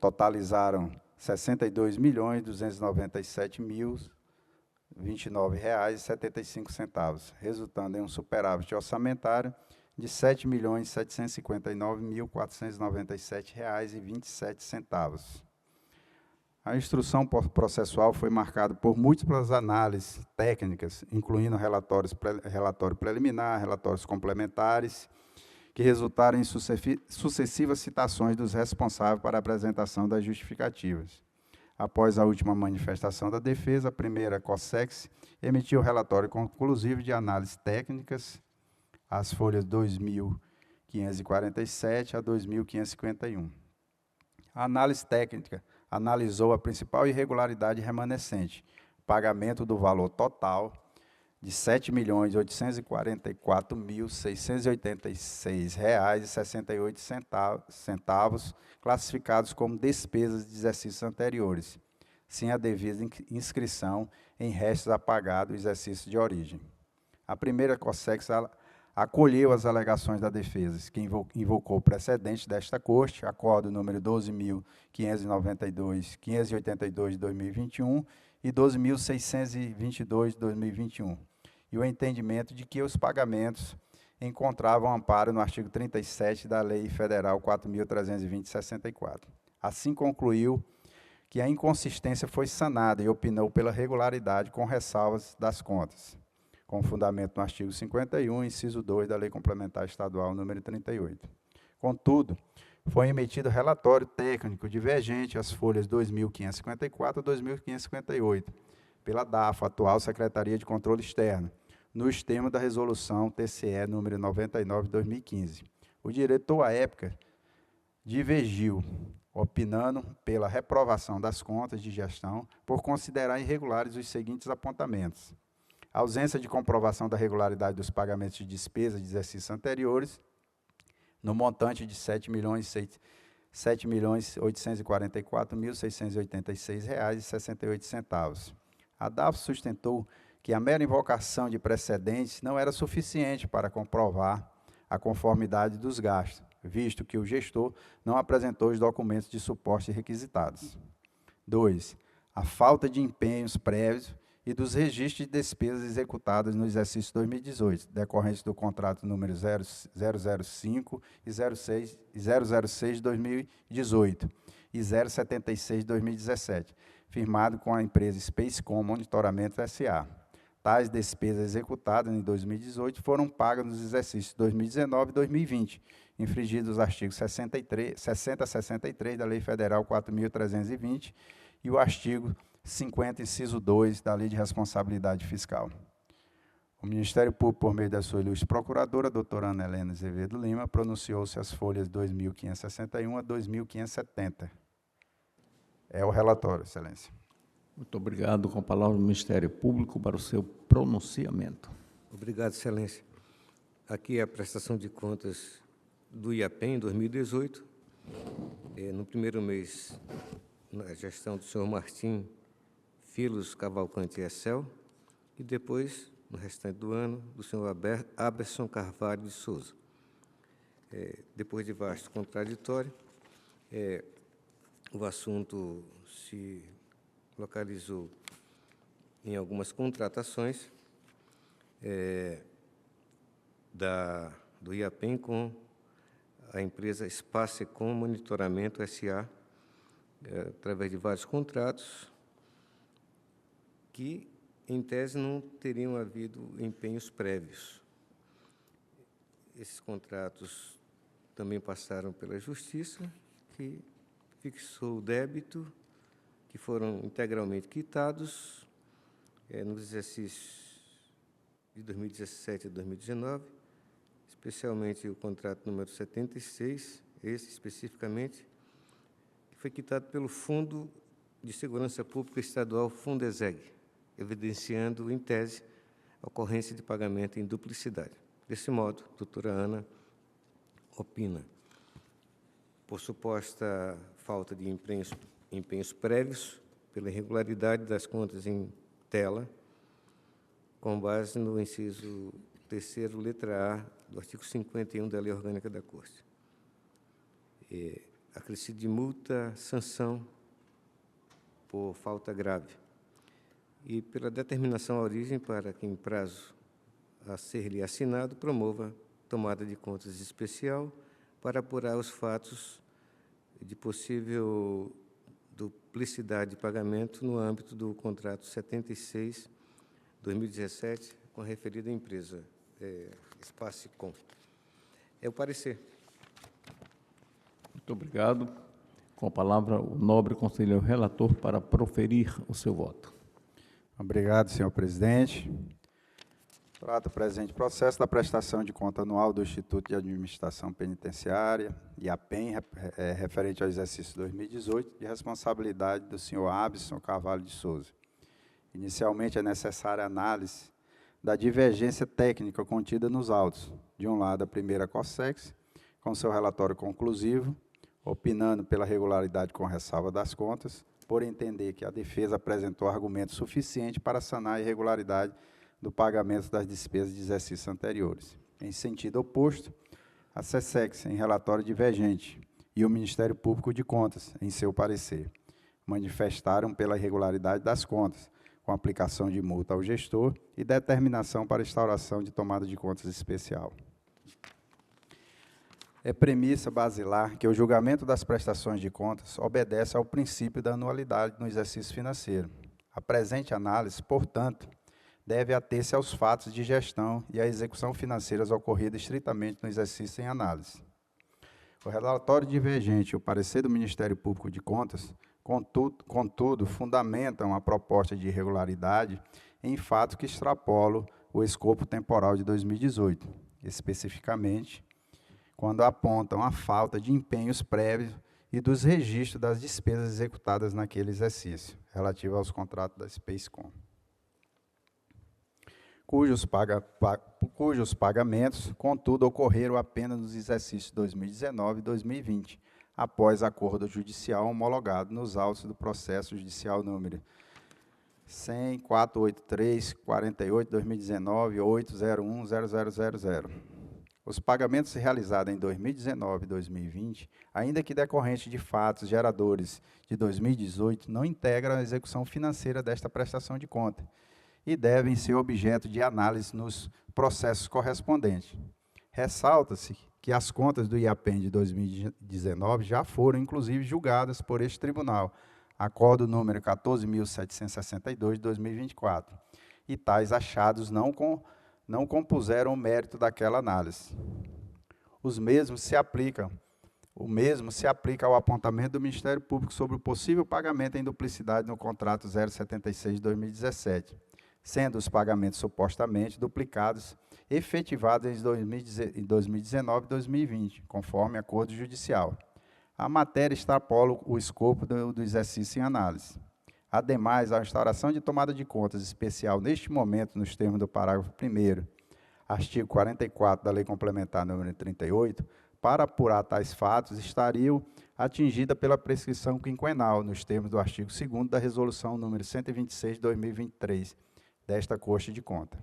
totalizaram R$ 62.297.029,75, resultando em um superávit orçamentário de R$ 7.759.497,27. A instrução processual foi marcada por múltiplas análises técnicas, incluindo relatório preliminar, relatórios complementares, que resultaram em sucessivas citações dos responsáveis para a apresentação das justificativas. Após a última manifestação da defesa, a primeira COSEX emitiu o relatório conclusivo de análises técnicas, as folhas 2.547 a 2.551. A análise técnica analisou a principal irregularidade remanescente, pagamento do valor total de R$ 7.846.686,68, classificados como despesas de exercícios anteriores, sem a devida inscrição em restos a pagar do exercício de origem. A primeira COSEX acolheu as alegações da defesa, que invocou o precedente desta Corte, acordo número 12.582 de 2021 e 12.622 de 2021, e o entendimento de que os pagamentos encontravam amparo no artigo 37 da Lei Federal 4.320 de 64. Assim concluiu que a inconsistência foi sanada e opinou pela regularidade com ressalvas das contas, com fundamento no artigo 51, inciso 2 da Lei Complementar Estadual número 38. Contudo, foi emitido relatório técnico divergente às folhas 2.554 a 2.558, pela DAFO, atual Secretaria de Controle Externo, nos termos da Resolução TCE número 99 de 2015. O diretor, à época, divergiu, opinando pela reprovação das contas de gestão por considerar irregulares os seguintes apontamentos: a ausência de comprovação da regularidade dos pagamentos de despesas de exercícios anteriores, no montante de R$ 7.844.686,68. A DAFO sustentou que a mera invocação de precedentes não era suficiente para comprovar a conformidade dos gastos, visto que o gestor não apresentou os documentos de suporte requisitados. 2. A falta de empenhos prévios e dos registros de despesas executadas no exercício 2018, decorrentes do contrato número 005 e 006 de 2018 e 076 de 2017, firmado com a empresa Spacecom Monitoramento S.A. Tais despesas executadas em 2018 foram pagas nos exercícios 2019 e 2020, infringidos os artigos 60 a 63 da Lei Federal 4.320 e o artigo 50, inciso 2, da Lei de Responsabilidade Fiscal. O Ministério Público, por meio da sua ilustre procuradora, doutora Ana Helena Azevedo Lima, pronunciou-se as folhas 2.561 a 2.570. É o relatório, Excelência. Muito obrigado. Com a palavra do Ministério Público para o seu pronunciamento. Obrigado, Excelência. Aqui é a prestação de contas do IAPEM, em 2018. No primeiro mês, na gestão do senhor Martim Filos Cavalcante Excel, e depois, no restante do ano, do senhor Aberson Carvalho de Souza. Depois de vasto contraditório, o assunto se localizou em algumas contratações do IAPEM com a empresa Spacecom Monitoramento S.A., através de vários contratos que, em tese, não teriam havido empenhos prévios. Esses contratos também passaram pela Justiça, que fixou o débito, que foram integralmente quitados nos exercícios de 2017 e 2019, especialmente o contrato número 76, esse especificamente, que foi quitado pelo Fundo de Segurança Pública Estadual, Fundeseg, evidenciando, em tese, a ocorrência de pagamento em duplicidade. Desse modo, a doutora Ana opina, por suposta falta de empenhos prévios, pela irregularidade das contas em tela, com base no inciso 3º, letra A, do artigo 51 da Lei Orgânica da Corte. Acrescido de multa, sanção por falta grave. E pela determinação à origem para que, em prazo a ser-lhe assinado, promova tomada de contas especial para apurar os fatos de possível duplicidade de pagamento no âmbito do contrato 76/2017 com a referida empresa, Spacecom. É o parecer. Muito obrigado. Com a palavra, o nobre conselheiro relator para proferir o seu voto. Obrigado, senhor presidente. Trata o presente processo da prestação de conta anual do Instituto de Administração Penitenciária, IAPEM, referente ao exercício 2018, de responsabilidade do senhor Aberson Carvalho de Souza. Inicialmente, é necessária a análise da divergência técnica contida nos autos. De um lado, a primeira COSEX, com seu relatório conclusivo, opinando pela regularidade com ressalva das contas, por entender que a defesa apresentou argumentos suficientes para sanar a irregularidade do pagamento das despesas de exercícios anteriores. Em sentido oposto, a SESEX, em relatório divergente, e o Ministério Público de Contas, em seu parecer, manifestaram pela irregularidade das contas, com aplicação de multa ao gestor e determinação para instauração de tomada de contas especial. É premissa basilar que o julgamento das prestações de contas obedece ao princípio da anualidade no exercício financeiro. A presente análise, portanto, deve ater-se aos fatos de gestão e à execução financeiras ocorridas estritamente no exercício em análise. O relatório divergente e o parecer do Ministério Público de Contas, contudo, fundamentam a proposta de irregularidade em fatos que extrapolam o escopo temporal de 2018, especificamente quando apontam a falta de empenhos prévios e dos registros das despesas executadas naquele exercício, relativo aos contratos da Spacecom, cujos pagamentos, contudo, ocorreram apenas nos exercícios 2019 e 2020, após acordo judicial homologado nos autos do processo judicial número 100.483.48/2019 ou 801.0000. Os pagamentos realizados em 2019 e 2020, ainda que decorrentes de fatos geradores de 2018, não integram a execução financeira desta prestação de conta e devem ser objeto de análise nos processos correspondentes. Ressalta-se que as contas do IAPEN de 2019 já foram, inclusive, julgadas por este tribunal, acordo número 14.762 de 2024, e tais achados não compuseram o mérito daquela análise. O mesmo se aplica ao apontamento do Ministério Público sobre o possível pagamento em duplicidade no contrato 076 de 2017, sendo os pagamentos supostamente duplicados efetivados em 2019 e 2020, conforme acordo judicial. A matéria extrapola o escopo do exercício em análise. Ademais, a instauração de tomada de contas especial neste momento, nos termos do parágrafo 1º, artigo 44 da Lei Complementar número 38, para apurar tais fatos, estariam atingida pela prescrição quinquenal, nos termos do artigo 2º da Resolução número 126 de 2023, desta Corte de Contas,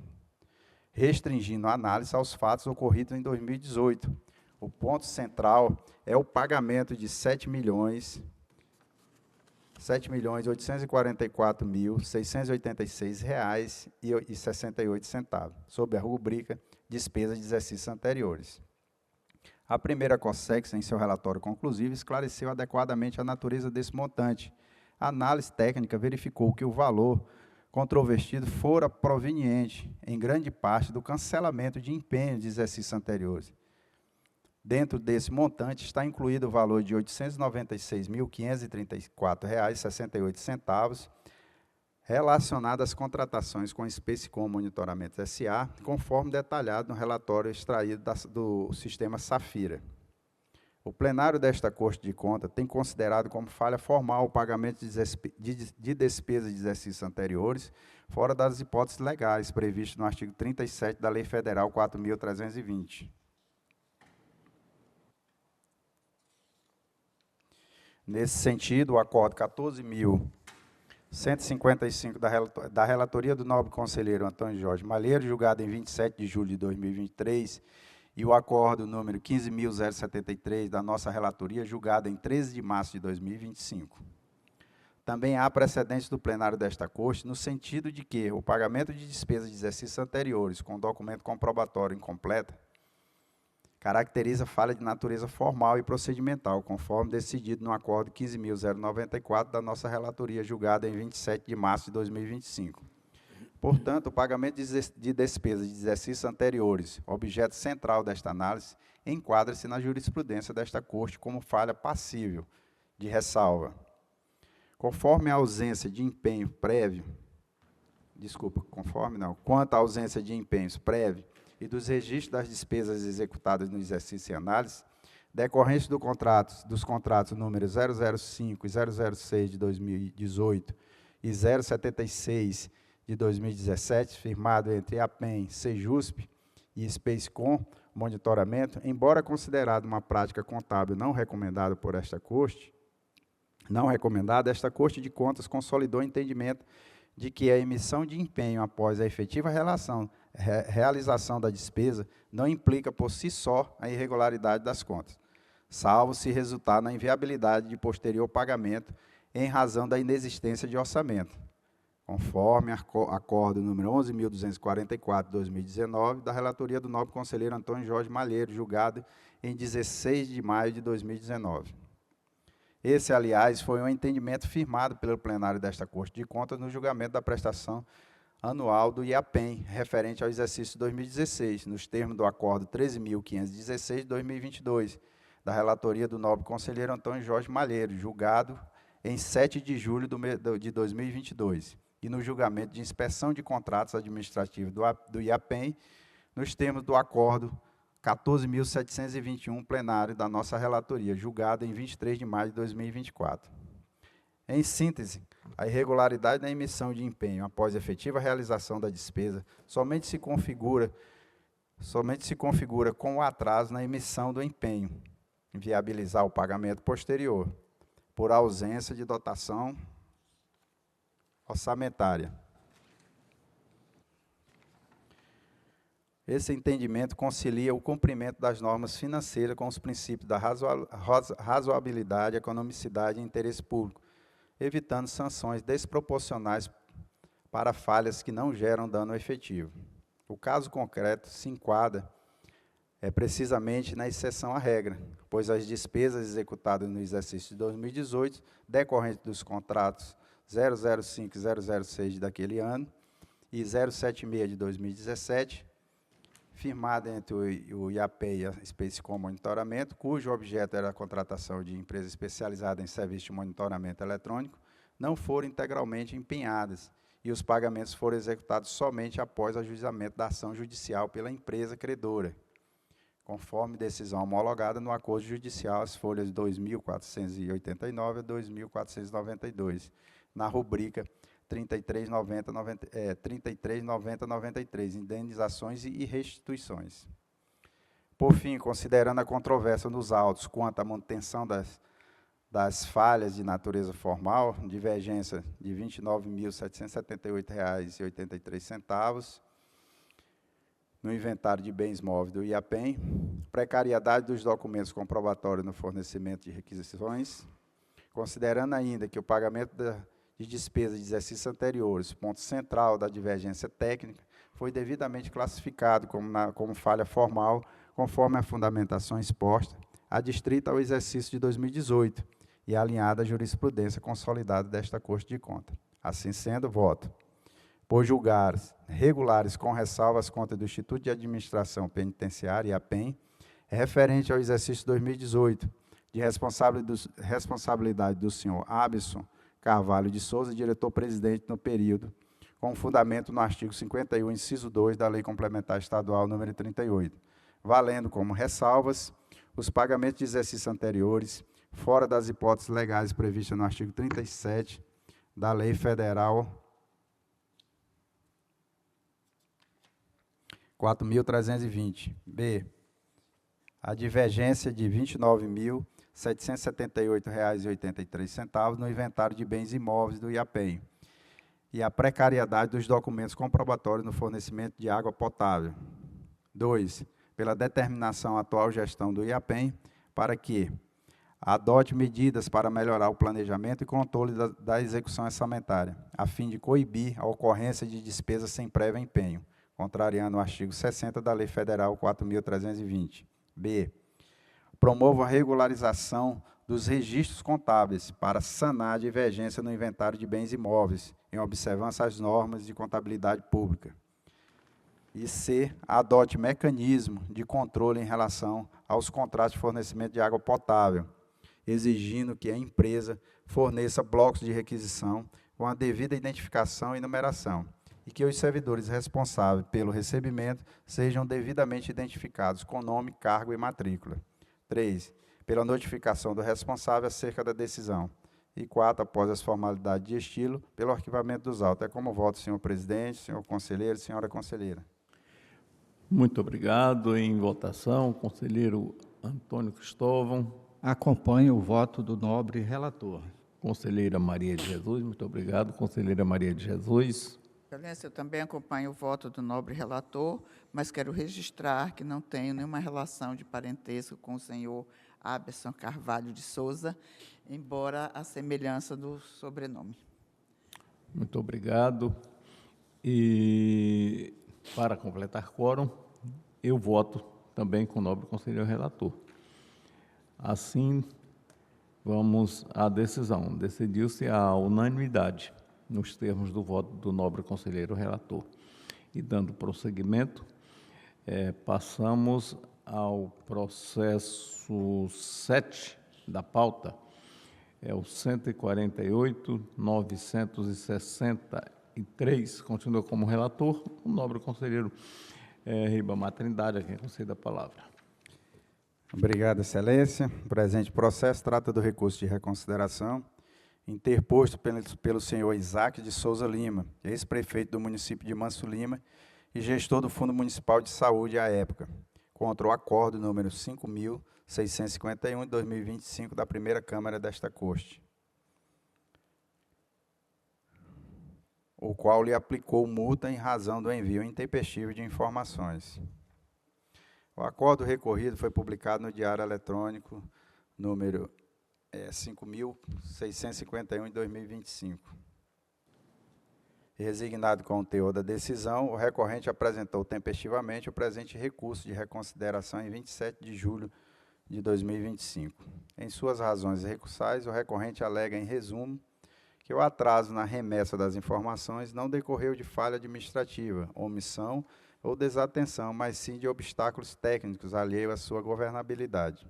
restringindo a análise aos fatos ocorridos em 2018. O ponto central é o pagamento de R$ 7.844.686,68, sob a rubrica Despesas de exercícios anteriores. A primeira COSEX, em seu relatório conclusivo, esclareceu adequadamente a natureza desse montante. A análise técnica verificou que o valor controvertido fora proveniente, em grande parte, do cancelamento de empenhos de exercícios anteriores. Dentro desse montante está incluído o valor de R$ 896.534,68, relacionado às contratações com a Spacecom Monitoramento S.A., conforme detalhado no relatório extraído do sistema Safira. O plenário desta Corte de Contas tem considerado como falha formal o pagamento de despesas de exercícios anteriores, fora das hipóteses legais previstas no artigo 37 da Lei Federal 4.320. Nesse sentido, o acordo 14.155 da relatoria do nobre conselheiro Antônio Jorge Malheiro, julgado em 27 de julho de 2023, e o acordo número 15.073 da nossa relatoria, julgado em 13 de março de 2025. Também há precedentes do plenário desta Corte, no sentido de que o pagamento de despesas de exercícios anteriores com documento comprobatório incompleto caracteriza falha de natureza formal e procedimental, conforme decidido no acordo 15.094 da nossa relatoria, julgada em 27 de março de 2025. Portanto, o pagamento de despesas de exercícios anteriores, objeto central desta análise, enquadra-se na jurisprudência desta Corte como falha passível de ressalva. Quanto à ausência de empenhos prévios e dos registros das despesas executadas no exercício em análise, decorrentes dos contratos números 005 e 006 de 2018 e 076 de 2017, firmado entre APEN, Sejusp e Spacecom Monitoramento, embora considerado uma prática contábil não recomendada por esta Corte, esta Corte de Contas consolidou o entendimento de que a emissão de empenho após a efetiva realização da despesa não implica por si só a irregularidade das contas, salvo se resultar na inviabilidade de posterior pagamento em razão da inexistência de orçamento, conforme acordo número 11.244 de 2019, da relatoria do nobre conselheiro Antônio Jorge Malheiro, julgado em 16 de maio de 2019. Esse, aliás, foi um entendimento firmado pelo plenário desta Corte de Contas no julgamento da prestação anual do IAPEM, referente ao exercício 2016, nos termos do acordo 13.516 de 2022, da relatoria do nobre conselheiro Antônio Jorge Malheiro, julgado em 7 de julho de 2022, e no julgamento de inspeção de contratos administrativos do IAPEM, nos termos do acordo 14.721, plenário da nossa relatoria, julgado em 23 de maio de 2024. Em síntese, a irregularidade na emissão de empenho após efetiva realização da despesa somente se configura com o atraso na emissão do empenho, inviabilizar o pagamento posterior, por ausência de dotação orçamentária. Esse entendimento concilia o cumprimento das normas financeiras com os princípios da razoabilidade, economicidade e interesse público, evitando sanções desproporcionais para falhas que não geram dano efetivo. O caso concreto se enquadra precisamente na exceção à regra, pois as despesas executadas no exercício de 2018, decorrentes dos contratos 005 e 006 daquele ano e 076 de 2017, firmada entre o IAPEI e a Spacecom Monitoramento, cujo objeto era a contratação de empresa especializada em serviço de monitoramento eletrônico, não foram integralmente empenhadas e os pagamentos foram executados somente após o ajuizamento da ação judicial pela empresa credora, conforme decisão homologada no acordo judicial, as folhas 2.489 a 2.492, na rubrica 3390-93, indenizações e restituições. Por fim, considerando a controvérsia nos autos quanto à manutenção das falhas de natureza formal, divergência de R$ 29.778,83 no inventário de bens móveis do IAPEM, precariedade dos documentos comprobatórios no fornecimento de requisições, considerando ainda que o pagamento de despesas de exercícios anteriores, ponto central da divergência técnica, foi devidamente classificado como falha formal, conforme a fundamentação exposta, adstrita ao exercício de 2018 e alinhada à jurisprudência consolidada desta Corte de Contas. Assim sendo, voto por julgar regulares com ressalva as contas do Instituto de Administração Penitenciária, IAPEM, referente ao exercício 2018, de responsabilidade do senhor Abson Carvalho de Souza, diretor-presidente no período, com fundamento no artigo 51, inciso 2 da Lei Complementar Estadual número 38, valendo como ressalvas os pagamentos de exercícios anteriores, fora das hipóteses legais previstas no artigo 37 da Lei Federal 4.320. B. A divergência de R$ 29.778,83 no inventário de bens imóveis do IAPEM e a precariedade dos documentos comprobatórios no fornecimento de água potável. 2. Pela determinação atual gestão do IAPEM para que adote medidas para melhorar o planejamento e controle da execução orçamentária, a fim de coibir a ocorrência de despesas sem prévio empenho, contrariando o artigo 60 da Lei Federal 4.320. B. Promova a regularização dos registros contábeis para sanar a divergência no inventário de bens imóveis, em observância às normas de contabilidade pública. E C. Adote mecanismo de controle em relação aos contratos de fornecimento de água potável, exigindo que a empresa forneça blocos de requisição com a devida identificação e numeração, e que os servidores responsáveis pelo recebimento sejam devidamente identificados com nome, cargo e matrícula. 3. Pela notificação do responsável acerca da decisão. E 4. Após as formalidades de estilo, pelo arquivamento dos autos. É como voto, senhor presidente, senhor conselheiro, senhora conselheira. Muito obrigado. Em votação, conselheiro Antônio Cristóvão. Acompanho o voto do nobre relator. Conselheira Maria de Jesus. Muito obrigado, conselheira Maria de Jesus. Excelência, eu também acompanho o voto do nobre relator, mas quero registrar que não tenho nenhuma relação de parentesco com o senhor Aberson Carvalho de Souza, embora a semelhança do sobrenome. Muito obrigado. E, para completar quórum, eu voto também com o nobre conselheiro relator. Assim, vamos à decisão. Decidiu-se a unanimidade nos termos do voto do nobre conselheiro relator. E, dando prosseguimento, passamos ao processo 7 da pauta, é o 148.963, continua como relator, o nobre conselheiro Ribamar Trindade, a quem concedo a palavra. Obrigado, Excelência. O presente processo trata do recurso de reconsideração interposto pelo senhor Isaac de Souza Lima, ex-prefeito do município de Manso Lima e gestor do Fundo Municipal de Saúde à época, contra o acordo número 5.651 de 2025 da primeira Câmara desta Corte, o qual lhe aplicou multa em razão do envio intempestivo de informações. O acordo recorrido foi publicado no Diário Eletrônico número 5.651 de 2025. Resignado com o teor da decisão, o recorrente apresentou tempestivamente o presente recurso de reconsideração em 27 de julho de 2025. Em suas razões recursais, o recorrente alega, em resumo, que o atraso na remessa das informações não decorreu de falha administrativa, omissão ou desatenção, mas sim de obstáculos técnicos alheios à sua governabilidade.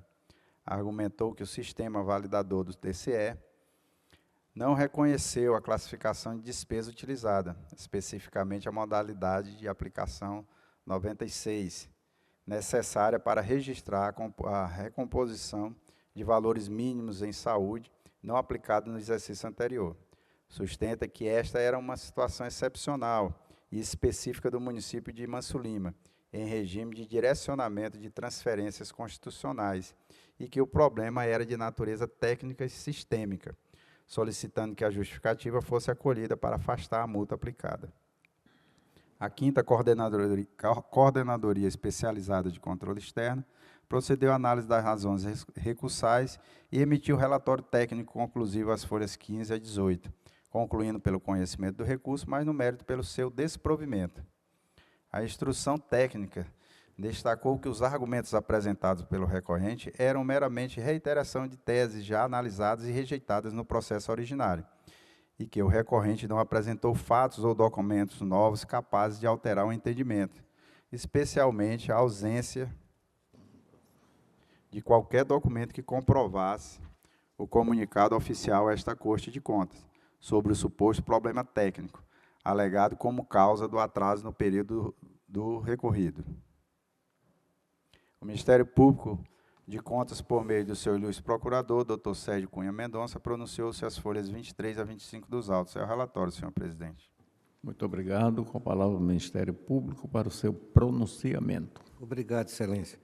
Argumentou que o sistema validador do TCE não reconheceu a classificação de despesa utilizada, especificamente a modalidade de aplicação 96, necessária para registrar a recomposição de valores mínimos em saúde não aplicados no exercício anterior. Sustenta que esta era uma situação excepcional e específica do município de Manso Lima, em regime de direcionamento de transferências constitucionais, e que o problema era de natureza técnica e sistêmica, solicitando que a justificativa fosse acolhida para afastar a multa aplicada. A 5ª Coordenadoria Especializada de Controle Externo procedeu à análise das razões recursais e emitiu o relatório técnico conclusivo às folhas 15 a 18, concluindo pelo conhecimento do recurso, mas no mérito pelo seu desprovimento. A instrução técnica destacou que os argumentos apresentados pelo recorrente eram meramente reiteração de teses já analisadas e rejeitadas no processo originário, e que o recorrente não apresentou fatos ou documentos novos capazes de alterar o entendimento, especialmente a ausência de qualquer documento que comprovasse o comunicado oficial a esta Corte de Contas sobre o suposto problema técnico, alegado como causa do atraso no período do recorrido. O Ministério Público de Contas, por meio do seu ilustre procurador, Dr. Sérgio Cunha Mendonça, pronunciou-se as folhas 23 a 25 dos autos. É o relatório, senhor presidente. Muito obrigado. Com a palavra o Ministério Público para o seu pronunciamento. Obrigado, Excelência.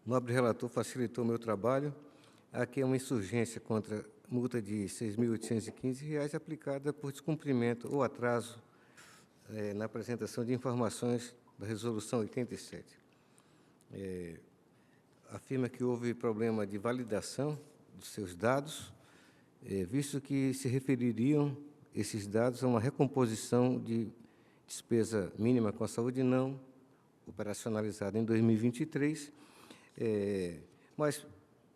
O nobre relator facilitou o meu trabalho. Aqui é uma insurgência contra multa de R$ 6.815 aplicada por descumprimento ou atraso na apresentação de informações da Resolução 87. Afirma que houve problema de validação dos seus dados, visto que se refeririam esses dados a uma recomposição de despesa mínima com a saúde não operacionalizada em 2023, mas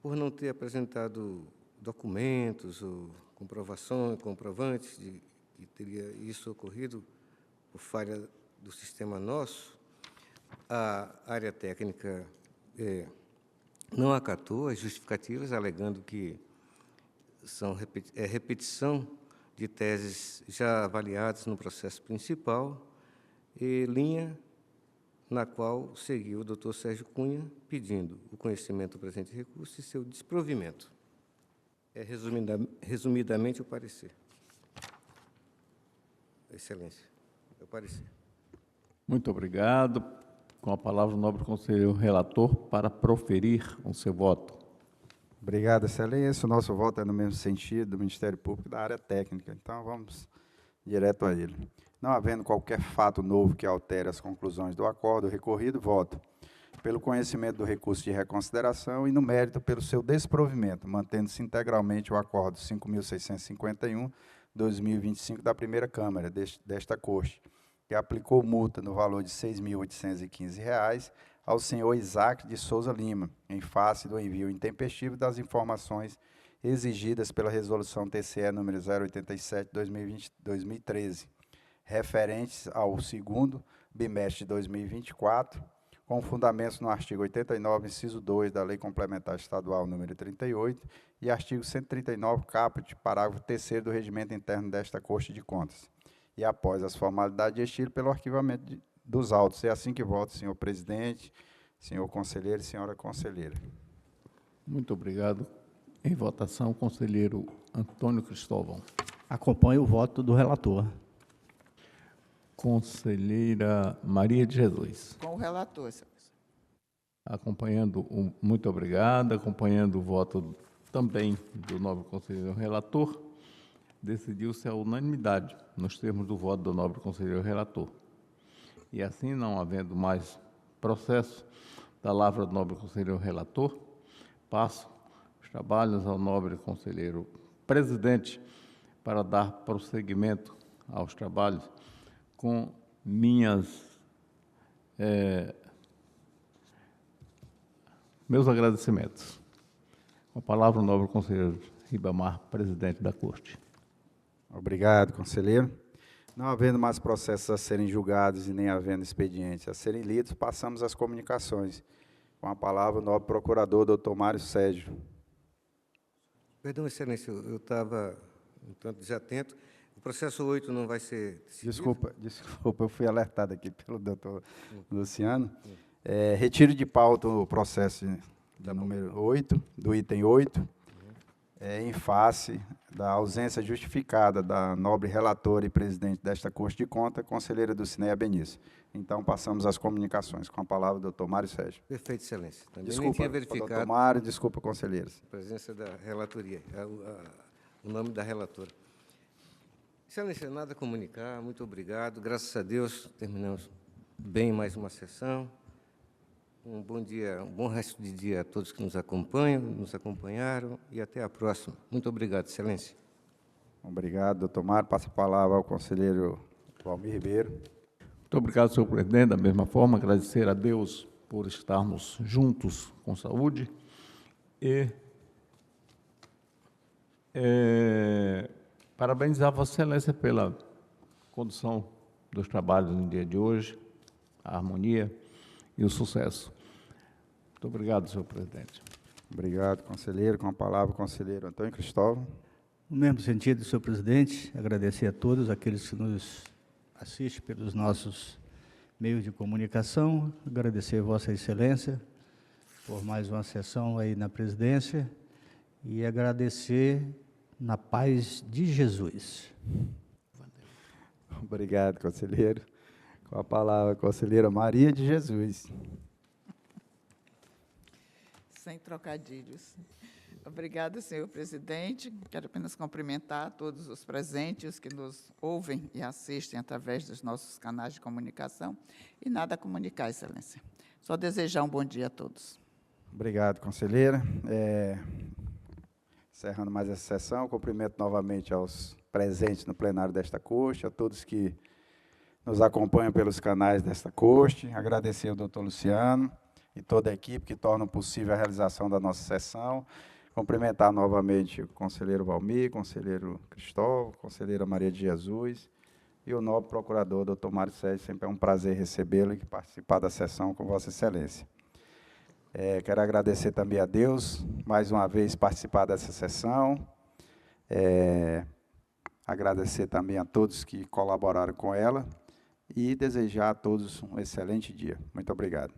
por não ter apresentado documentos ou comprovantes de que teria isso ocorrido por falha do sistema nosso, a área técnica não acatou as justificativas, alegando que são repetição de teses já avaliadas no processo principal e linha na qual seguiu o doutor Sérgio Cunha, pedindo o conhecimento do presente recurso e seu desprovimento. Resumidamente, o parecer. Excelência, o parecer. Muito obrigado. Com a palavra o nobre conselheiro relator para proferir o seu voto. Obrigado, excelência. O nosso voto é no mesmo sentido do Ministério Público da área técnica, então vamos direto a ele. Não havendo qualquer fato novo que altere as conclusões do acordo, o recorrido voto pelo conhecimento do recurso de reconsideração e no mérito pelo seu desprovimento, mantendo-se integralmente o acordo 5.651/2025 da primeira Câmara desta Corte, que aplicou multa no valor de R$ 6.815 ao senhor Isaac de Souza Lima, em face do envio intempestivo das informações exigidas pela Resolução TCE número 087/2013, referentes ao segundo bimestre de 2024, com fundamentos no artigo 89, inciso 2 da Lei Complementar Estadual número 38 e artigo 139, caput, parágrafo 3º do Regimento Interno desta Corte de Contas. E após as formalidades de estilo, pelo arquivamento dos autos. É assim que voto, senhor presidente, senhor conselheiro e senhora conselheira. Muito obrigado. Em votação, conselheiro Antônio Cristóvão. Acompanho o voto do relator. Conselheira Maria de Jesus. Com o relator, excelência. Muito obrigado. Acompanhando o voto também do nobre conselheiro relator, decidiu-se a unanimidade nos termos do voto do nobre conselheiro relator. E assim, não havendo mais processo, da palavra do nobre conselheiro relator, passo os trabalhos ao nobre conselheiro presidente para dar prosseguimento aos trabalhos com meus agradecimentos. Com a palavra o nobre conselheiro Ribamar, presidente da Corte. Obrigado, conselheiro. Não havendo mais processos a serem julgados e nem havendo expedientes a serem lidos, passamos às comunicações. Com a palavra o nobre procurador, doutor Mário Sérgio. Perdão, excelência, eu estava um tanto desatento. O processo 8 não vai ser decidido? Desculpa, eu fui alertado aqui pelo doutor Luciano. Retiro de pauta o processo do número 8, do item 8, em face da ausência justificada da nobre relatora e presidente desta Corte de Contas, conselheira do Cineia Benício. Então, passamos às comunicações. Com a palavra, doutor Mário Sérgio. Perfeito, excelência. Também Desculpa, nem tinha verificado doutor Mário, desculpa, conselheiros. a presença da relatoria, o nome da relatora. Excelência, nada a comunicar, muito obrigado. Graças a Deus, terminamos bem mais uma sessão. Um bom dia, um bom resto de dia a todos que nos acompanham, nos acompanharam, e até a próxima. Muito obrigado, excelência. Obrigado, doutor Mário. Passo a palavra ao conselheiro Valmir Ribeiro. Muito obrigado, senhor presidente. Da mesma forma, agradecer a Deus por estarmos juntos com saúde e parabenizar a Vossa Excelência pela condução dos trabalhos no dia de hoje, a harmonia e o sucesso. Muito obrigado, senhor presidente. Obrigado, conselheiro. Com a palavra, o conselheiro Antônio Cristóvão. No mesmo sentido, senhor presidente, agradecer a todos aqueles que nos assistem pelos nossos meios de comunicação, agradecer a Vossa Excelência por mais uma sessão aí na presidência e agradecer na paz de Jesus. Obrigado, conselheiro. Com a palavra, a conselheira Maria de Jesus. Sem trocadilhos. Obrigada, senhor presidente. Quero apenas cumprimentar todos os presentes que nos ouvem e assistem através dos nossos canais de comunicação. E nada a comunicar, excelência. Só desejar um bom dia a todos. Obrigado, conselheira. Encerrando mais essa sessão, cumprimento novamente aos presentes no plenário desta Corte, a todos que nos acompanham pelos canais desta Corte, agradecer ao doutor Luciano e toda a equipe que tornam possível a realização da nossa sessão, cumprimentar novamente o conselheiro Valmir, conselheiro Cristóvão, conselheira Maria de Jesus e o nobre procurador, doutor Mário Sérgio. Sempre é um prazer recebê-lo e participar da sessão com Vossa Excelência. Quero agradecer também a Deus, mais uma vez, participar dessa sessão. Agradecer também a todos que colaboraram com ela e desejar a todos um excelente dia. Muito obrigado.